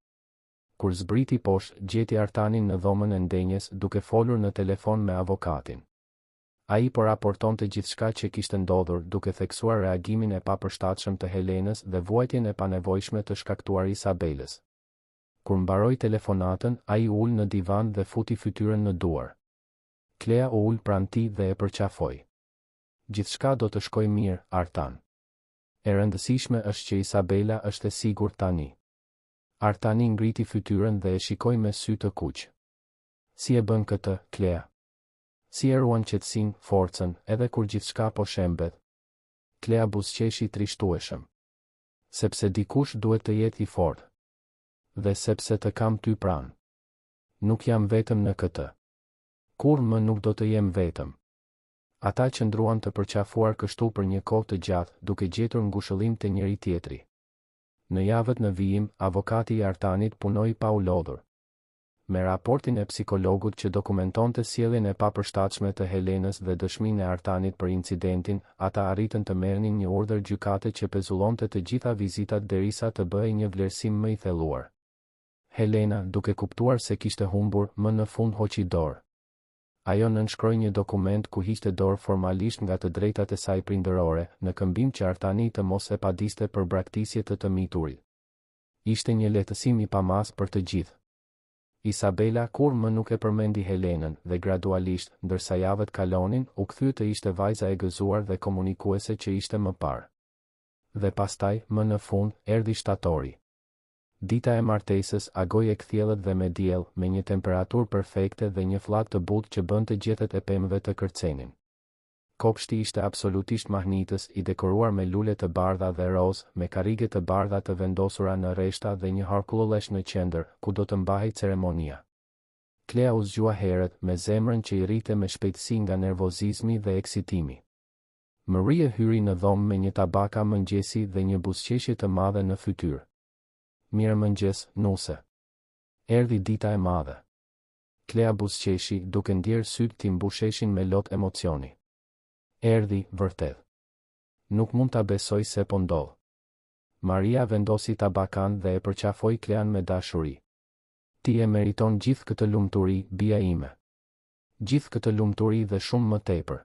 Kur zbriti poshtë, gjeti Artanin në dhomën e ndenjes duke folur në telefon me avokatin. Ai po raportonte gjithçka që kishte ndodhur, duke theksuar reagimin e papërshtatshëm të Helenës dhe vuajtjen e panevojshme të shkaktuar Isabelës. Kur mbaroi telefonatën, ai u ul në divan dhe futi fytyrën në duar. Klea u ul pranë tij dhe e përqafoi. Gjithçka do të shkojë mirë, Artan. E rëndësishme është që Isabela është e sigurt tani. Artani ngriti fytyrën dhe e shikoi me sy të kuq. Si e bën këtë, Klea? Si e ruan qetësinë, forcën, edhe kur gjithçka po shembet? Klea buzëqeshi trishtueshëm. Sepse dikush duhet të jetë i fortë. Dhe sepse të kam ty pranë. Nuk jam vetëm në këtë. Kur më nuk do të jem vetëm. Ata qëndruan të përqafuar kështu për një kohë të gjatë, duke gjetur ngushëllim të njëri tjetri. Në javët në vijim, avokati i Artanit punoi pa u lodhur. Me raportin e psikologut që dokumentonte sjelljen e papërshtatshme të Helenës dhe dëshminë e Artanit për incidentin, ata arritën të merrnin një urdhër gjykate që pezullonte të gjitha vizitat derisa të bëhej një vlerësim më i thelluar. Helena, duke kuptuar se kishte humbur, më në fund hoqi dorë. Ajo nënshkroi një dokument ku hiqte dorë formalisht nga të drejtat e saj prindërore, në këmbim që Artani të mos e padiste për braktisje të miturit. Ishte një lehtësim i pamas për të gjithë. Isabela kur më nuk e përmendi Helenën dhe gradualisht, ndërsa javët kalonin, u kthye të ishte vajza e gëzuar dhe komunikuese që ishte më parë. Dhe pastaj, më në fund, erdhi shtatori. Dita e martesës agoi e kthjellët dhe me diell, me një temperaturë perfekte dhe një flak të butë që bënte gjethet e pemëve të kërcenin. Kopshti ishte absolutisht mahnitës, i dekoruar me lule të bardha dhe roz, me karrige të bardha të vendosura në rreshta dhe një harkullesh në qendër, ku do të mbahej ceremonia. Klea u zgjua herët me zemrën që I rrite me shpejtësi nga nervozizmi dhe eksitimi. Maria hyri në dhomë me një tabaka mëngjesi dhe një buzëqeshje të madhe në fytyrë. Mirë mëngjes, nuse. Erdhi dita e madhe. Klea buzëqeshi duke ndjerë sytë t'i mbusheshin me lot emocioni. Erdhi, vërtet. Nuk mund ta besoj se po ndodh. Maria vendosi tabakan dhe e përqafoi Klean me dashuri. Ti e meriton gjithë këtë lumturi, bia ime. Gjithë këtë lumturi dhe shumë më tepër.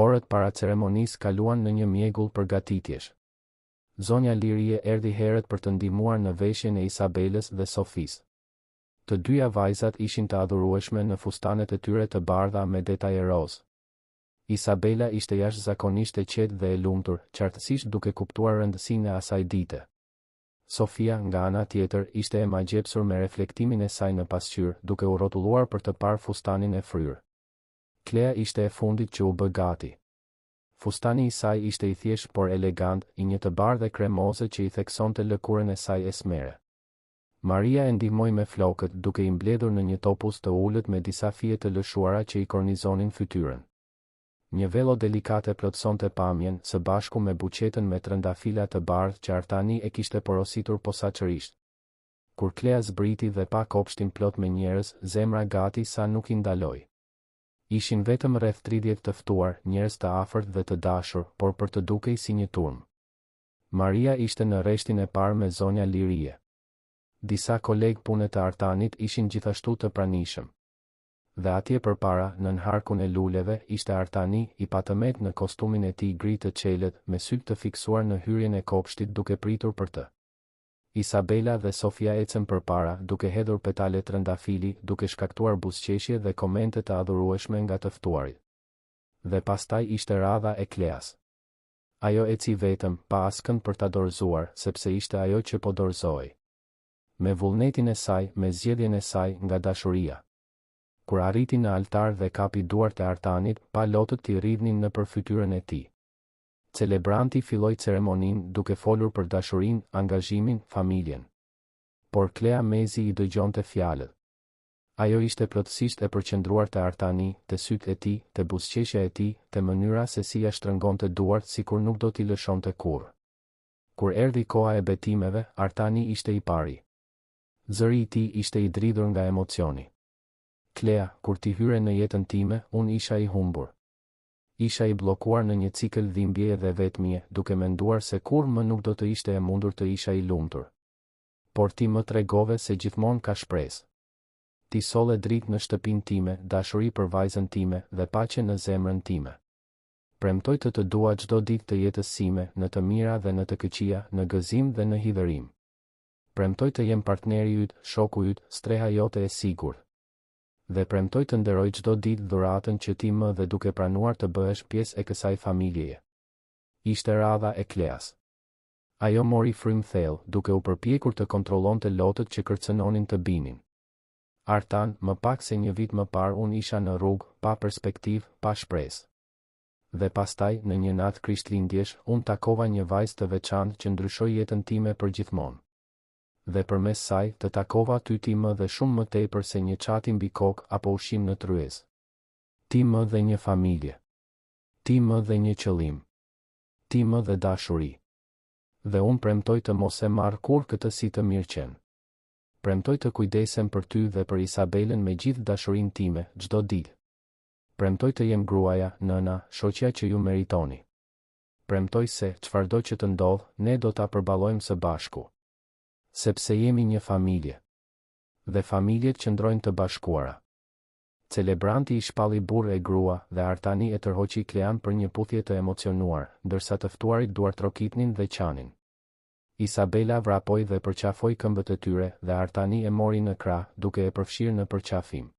Orët para ceremonisë kaluan në një mjegull përgatitjesh. Zonja Lirie erdhi herët për të ndihmuar në veshjen e Isabelës dhe Sofisë. Të dyja vajzat ishin të adhurueshme në fustanet e tyre të bardha me detaje roz. Isabela ishte jashtëzakonisht e qetë dhe e lumtur, qartësisht duke kuptuar rëndësinë e asaj dite. Sofia, nga ana tjetër, ishte e magjepsur me reflektimin e saj në pasqyrë, duke u rrotulluar për të parë fustanin e fryrë. Klea ishte e fundit që u bë gati. Fustani I saj ishte I thjeshtë por elegant, I një të bardhë dhe kremoze që I theksonte lëkurën e saj esmere. Maria e ndihmoi me flokët, duke I mbledhur në një topuz të ulët me disa fije të lëshuara që I kornizonin fytyrën. Një velo delikate plotësonte pamjen, së bashku me buqetën me trëndafila të bardhë që Artani e kishte porositur posaçërisht. Kur Klea zbriti dhe pa kopshtin plot me njerëz, zemra gati sa nuk I ndaloi. Ishin vetëm rreth 30 të ftuar, njerëz të afërt dhe të dashur, por për të dukej si një turm. Maria ishte në rreshtin e parë me zonja Lirie. Disa kolegë pune të Artanit ishin gjithashtu të pranishëm. Dhe atje përpara, nën harkun e luleve, ishte Artani, I patëmet në kostumin e tij gri të çelët, me sytë të fiksuar në hyrjen e kopshtit duke pritur për të. Isabela dhe Sofia ecën përpara, duke hedhur petale trëndafili, duke shkaktuar buzëqeshje dhe komente të adhurueshme nga të ftuarit. Dhe pastaj ishte radha e Kleas. Ajo eci vetëm, pa askënd për ta dorëzuar, sepse ishte ajo që po dorëzohej. Me vullnetin e saj, me zgjedhjen e saj, nga dashuria. Kur arriti në altar dhe kapi duart e Artanit, pa lotët t'i rridhnin në përfytyrën e tij. Celebranti filloi ceremoninë duke folur për dashurinë, angazhimin, familjen. Por Klea mezi I dëgjonte fjalët. Ajo ishte plotësisht e përqendruar te Artani, te sytë e tij, te buzëqeshja e tij, te mënyra se si ja shtrëngonte duart sikur nuk do t'i lëshonte kurrë. Kur erdhi koha e betimeve, Artani ishte I pari. Zëri I tij ishte I dridhur nga emocioni. Klea, kur ti hyre në jetën time, unë isha I humbur. Isha I bllokuar në një cikël dhimbjeje dhe vetmie, duke menduar se kurrë më nuk do të ishte e mundur të isha I lumtur. Por ti më tregove se gjithmonë ka shpresë. Ti solle dritë në shtëpinë time, dashuri për vajzën time dhe paqe në zemrën time. Premtoj të të dua çdo ditë të jetës sime, në të mira dhe në të këqija, në gëzim dhe në hidhërim. Premtoj të jem partneri yt, shoku yt, streha jote e sigurt. Dhe premtoj të nderoj çdo ditë dhuratën që ti më dhe duke pranuar të bëhesh pjesë e kësaj familjeje. Ishte radha e Kleas. Ajo mori frym thellë, duke u përpjekur të kontrollonte lotët që kërcënonin të binin. Artan, më pak se një vit më parë unë isha në rrugë, pa perspektivë, pa shpresë. Dhe pastaj, në një natë Krishtlindjesh, unë takova një vajzë të veçantë që ndryshoi jetën time përgjithmonë. Dhe përmes saj, të takova ty ti më dhe shumë më tepër se një çati mbi kokë apo ushqim në tryezë. Ti më dhe një familje. Ti më dhe një qëllim. Ti më dhe dashuri. Dhe unë premtoj të mos e marr kurrë këtë si të mirëqen. Premtoj të kujdesem për ty dhe për Isabelën me gjithë dashurinë time, çdo ditë. Premtoj të jem gruaja, nëna, shoqja që ju meritoni. Premtoj se, çfarëdo që të ndodh, ne do ta përballojmë së bashku. Sepse jemi një familje. Dhe familjet qëndrojnë të bashkuara. Celebranti I shpalli burrë e grua dhe Artani e tërhoqi Klean për një puthje të emocionuar, ndërsa të ftuarit duartrokitnin dhe qanin. Isabela vrapoi dhe përqafoi këmbët e tyre dhe Artani e mori në krah, duke e përfshirë në përqafim.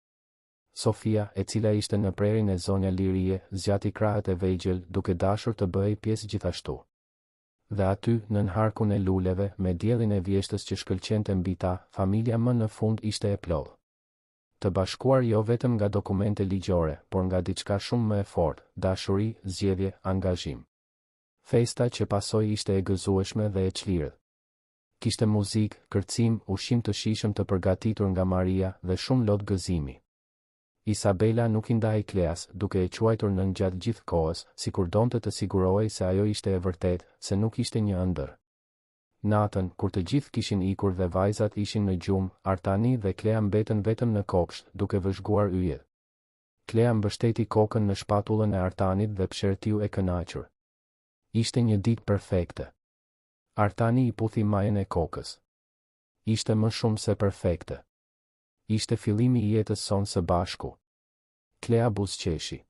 Sofia, e cila ishte në prerin e zonja Lirie, zgjati krahët e vegjël, duke dashur të bëhej pjesë gjithashtu. Dhe aty, nën harkun e luleve, me diellin e vjeshtës që shkëlqente mbi ta, familja më në fund ishte e plodh. Të bashkuar jo vetëm nga dokumente ligjore, por nga diçka shumë më e fortë, dashuri, zgjedhje, angazhim. Festa që pasoi ishte e gëzueshme dhe e çlirë. Kishte muzikë, kërcim, ushqim të shijshëm të përgatitur nga Maria dhe shumë lot gëzimi. Isabela nuk i ndahej Kleas, duke e quajtur nën gjatë gjithë kohës, sikur donte të sigurohej se ajo ishte e vërtetë, se nuk ishte një ëndër. Natën, kur të gjithë kishin ikur dhe vajzat ishin në gjumë, Artani dhe Klea mbetën vetëm në kopsht, duke vëzhguar yjet. Klea mbështeti kokën në shpatullën e Artanit dhe pshertiu e kënaqur. Ishte një ditë perfekte. Artani i puthi majën e kokës. Ishte më shumë se perfekte. Ishte fillimi i jetës sonë së bashku. Klea buzëqeshi.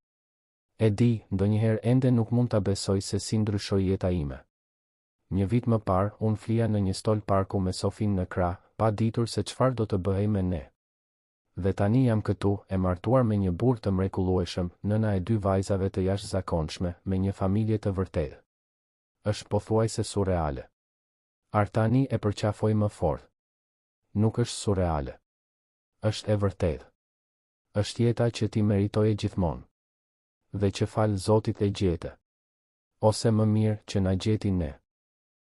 E di, ndonjëherë ende nuk mund ta besoj se si ndryshoi jeta ime. Një vit më parë, unë flija në një stol parku me Sofin në krah, pa ditur se çfarë do të bëhej me ne. Dhe tani jam këtu, e martuar me një burr të mrekullueshëm, nëna e 2 vajzave të jashtëzakonshme, me një familje të vërtetë. Është pothuajse surreale. Artani e përqafoi më fort. Nuk është surreale. Është e vërtetë. Është jeta që ti meritoje gjithmonë. Dhe që falë Zotit e gjete. Ose më mirë që na gjeti ne.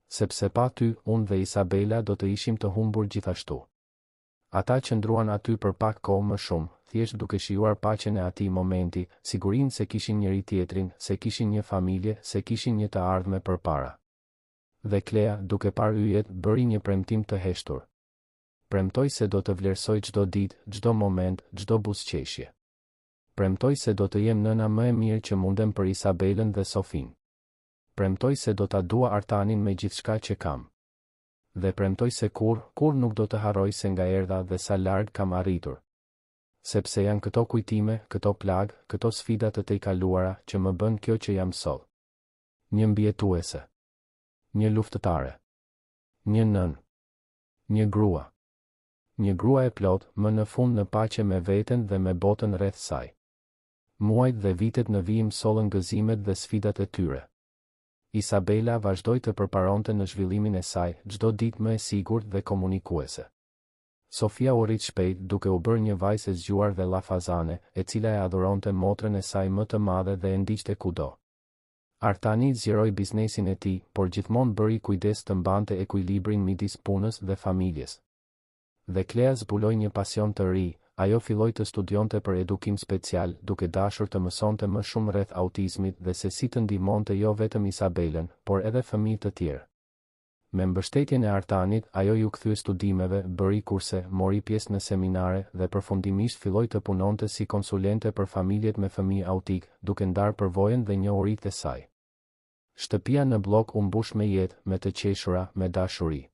Sepse pa ty, unë dhe Isabela do të ishim të humbur gjithashtu. Ata që ndruan aty për pak kohë më shumë, thjesht duke shijuar paqen e atij momenti, sigurinë se kishin njëri tjetrin, se kishin një familje, se kishin një të ardhme përpara. Dhe Klea, duke parë yjet, bëri një premtim të heshtur. Premtoj se do të vlerësoj çdo ditë, çdo moment, çdo buzëqeshje. Premtoj se do të jem nëna më e mirë që mundem për Isabelën dhe Sofin. Premtoj se do ta dua Artanin me gjithçka që kam. Dhe premtoj se kur nuk do të harroj se nga erdha dhe sa larg kam arritur. Sepse janë këto kujtime, këto plagë, këto sfida të tejkaluara që më bën kjo që jam sot. Një mbijetuese. Një luftëtare. Një nën. Një grua. Një grua e plot, më në fund në paqe me veten dhe me botën rreth saj. Muajt dhe vitet në vijim sollën gëzimet dhe sfidat e tyre. Isabela vazhdoi të përparonte në zhvillimin e saj, çdo ditë më e sigurt dhe komunikuese. Sofia u rrit shpejt duke u bërë një vajzë e zgjuar dhe llafazane, e cila e adhuronte motrën e saj më të madhe dhe e ndiqte kudo. Artani zgjeroi biznesin e tij, por gjithmonë bëri kujdes të mbante ekuilibrin midis punës dhe familjes. Dhe Klea zbuloi një pasion të ri. Ajo filloi të studionte për edukim special, duke dashur të mësonte më shumë rreth autizmit dhe se si të ndihmonte jo vetëm Isabelën, por edhe fëmijë të tjerë. Me mbështetjen e Artanit, ajo ju kthye studimeve, bëri kurse, mori pjesë në seminare dhe përfundimisht filloi të punonte si konsulente për familjet me fëmijë autik, duke ndarë përvojën dhe njohuritë e saj. Shtëpia në blok u mbush me jetë, me të qeshura, me dashuri.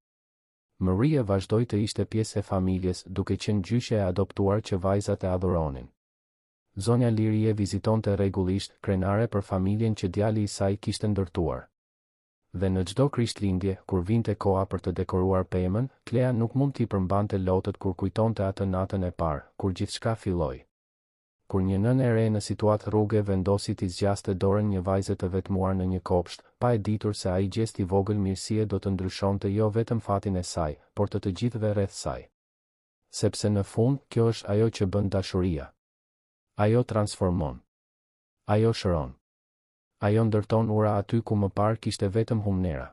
Maria vazhdoi të ishte pjesë e familjes, duke qenë gjyqe e adoptuar që vajzat e adhuronin. Zonja Lirie vizitonte rregullisht, krenare për familjen që djali i saj kishte ndërtuar. Dhe në çdo Krishtlindje, kur vinte koha për të dekoruar pemën, Klea nuk mund t'i përmbante lotët kur kujtonte atë natën e parë, kur gjithçka filloi. Kur një nën e re në situatë rruge vendosi t'i zgjaste dorën një vajze të vetmuar në një kopsht, pa e ditur se ai gjest i vogël mirësie do të ndryshonte jo vetëm fatin e saj, por të gjithëve rreth saj. Sepse në fund, kjo është ajo që bën dashuria. Ajo transformon. Ajo shëron. Ajo ndërton ura aty ku më parë kishte vetëm humnera.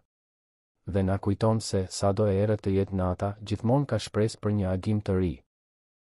Dhe na kujton se, sado e errët të jetë nata, gjithmonë ka shpresë për një agim të ri.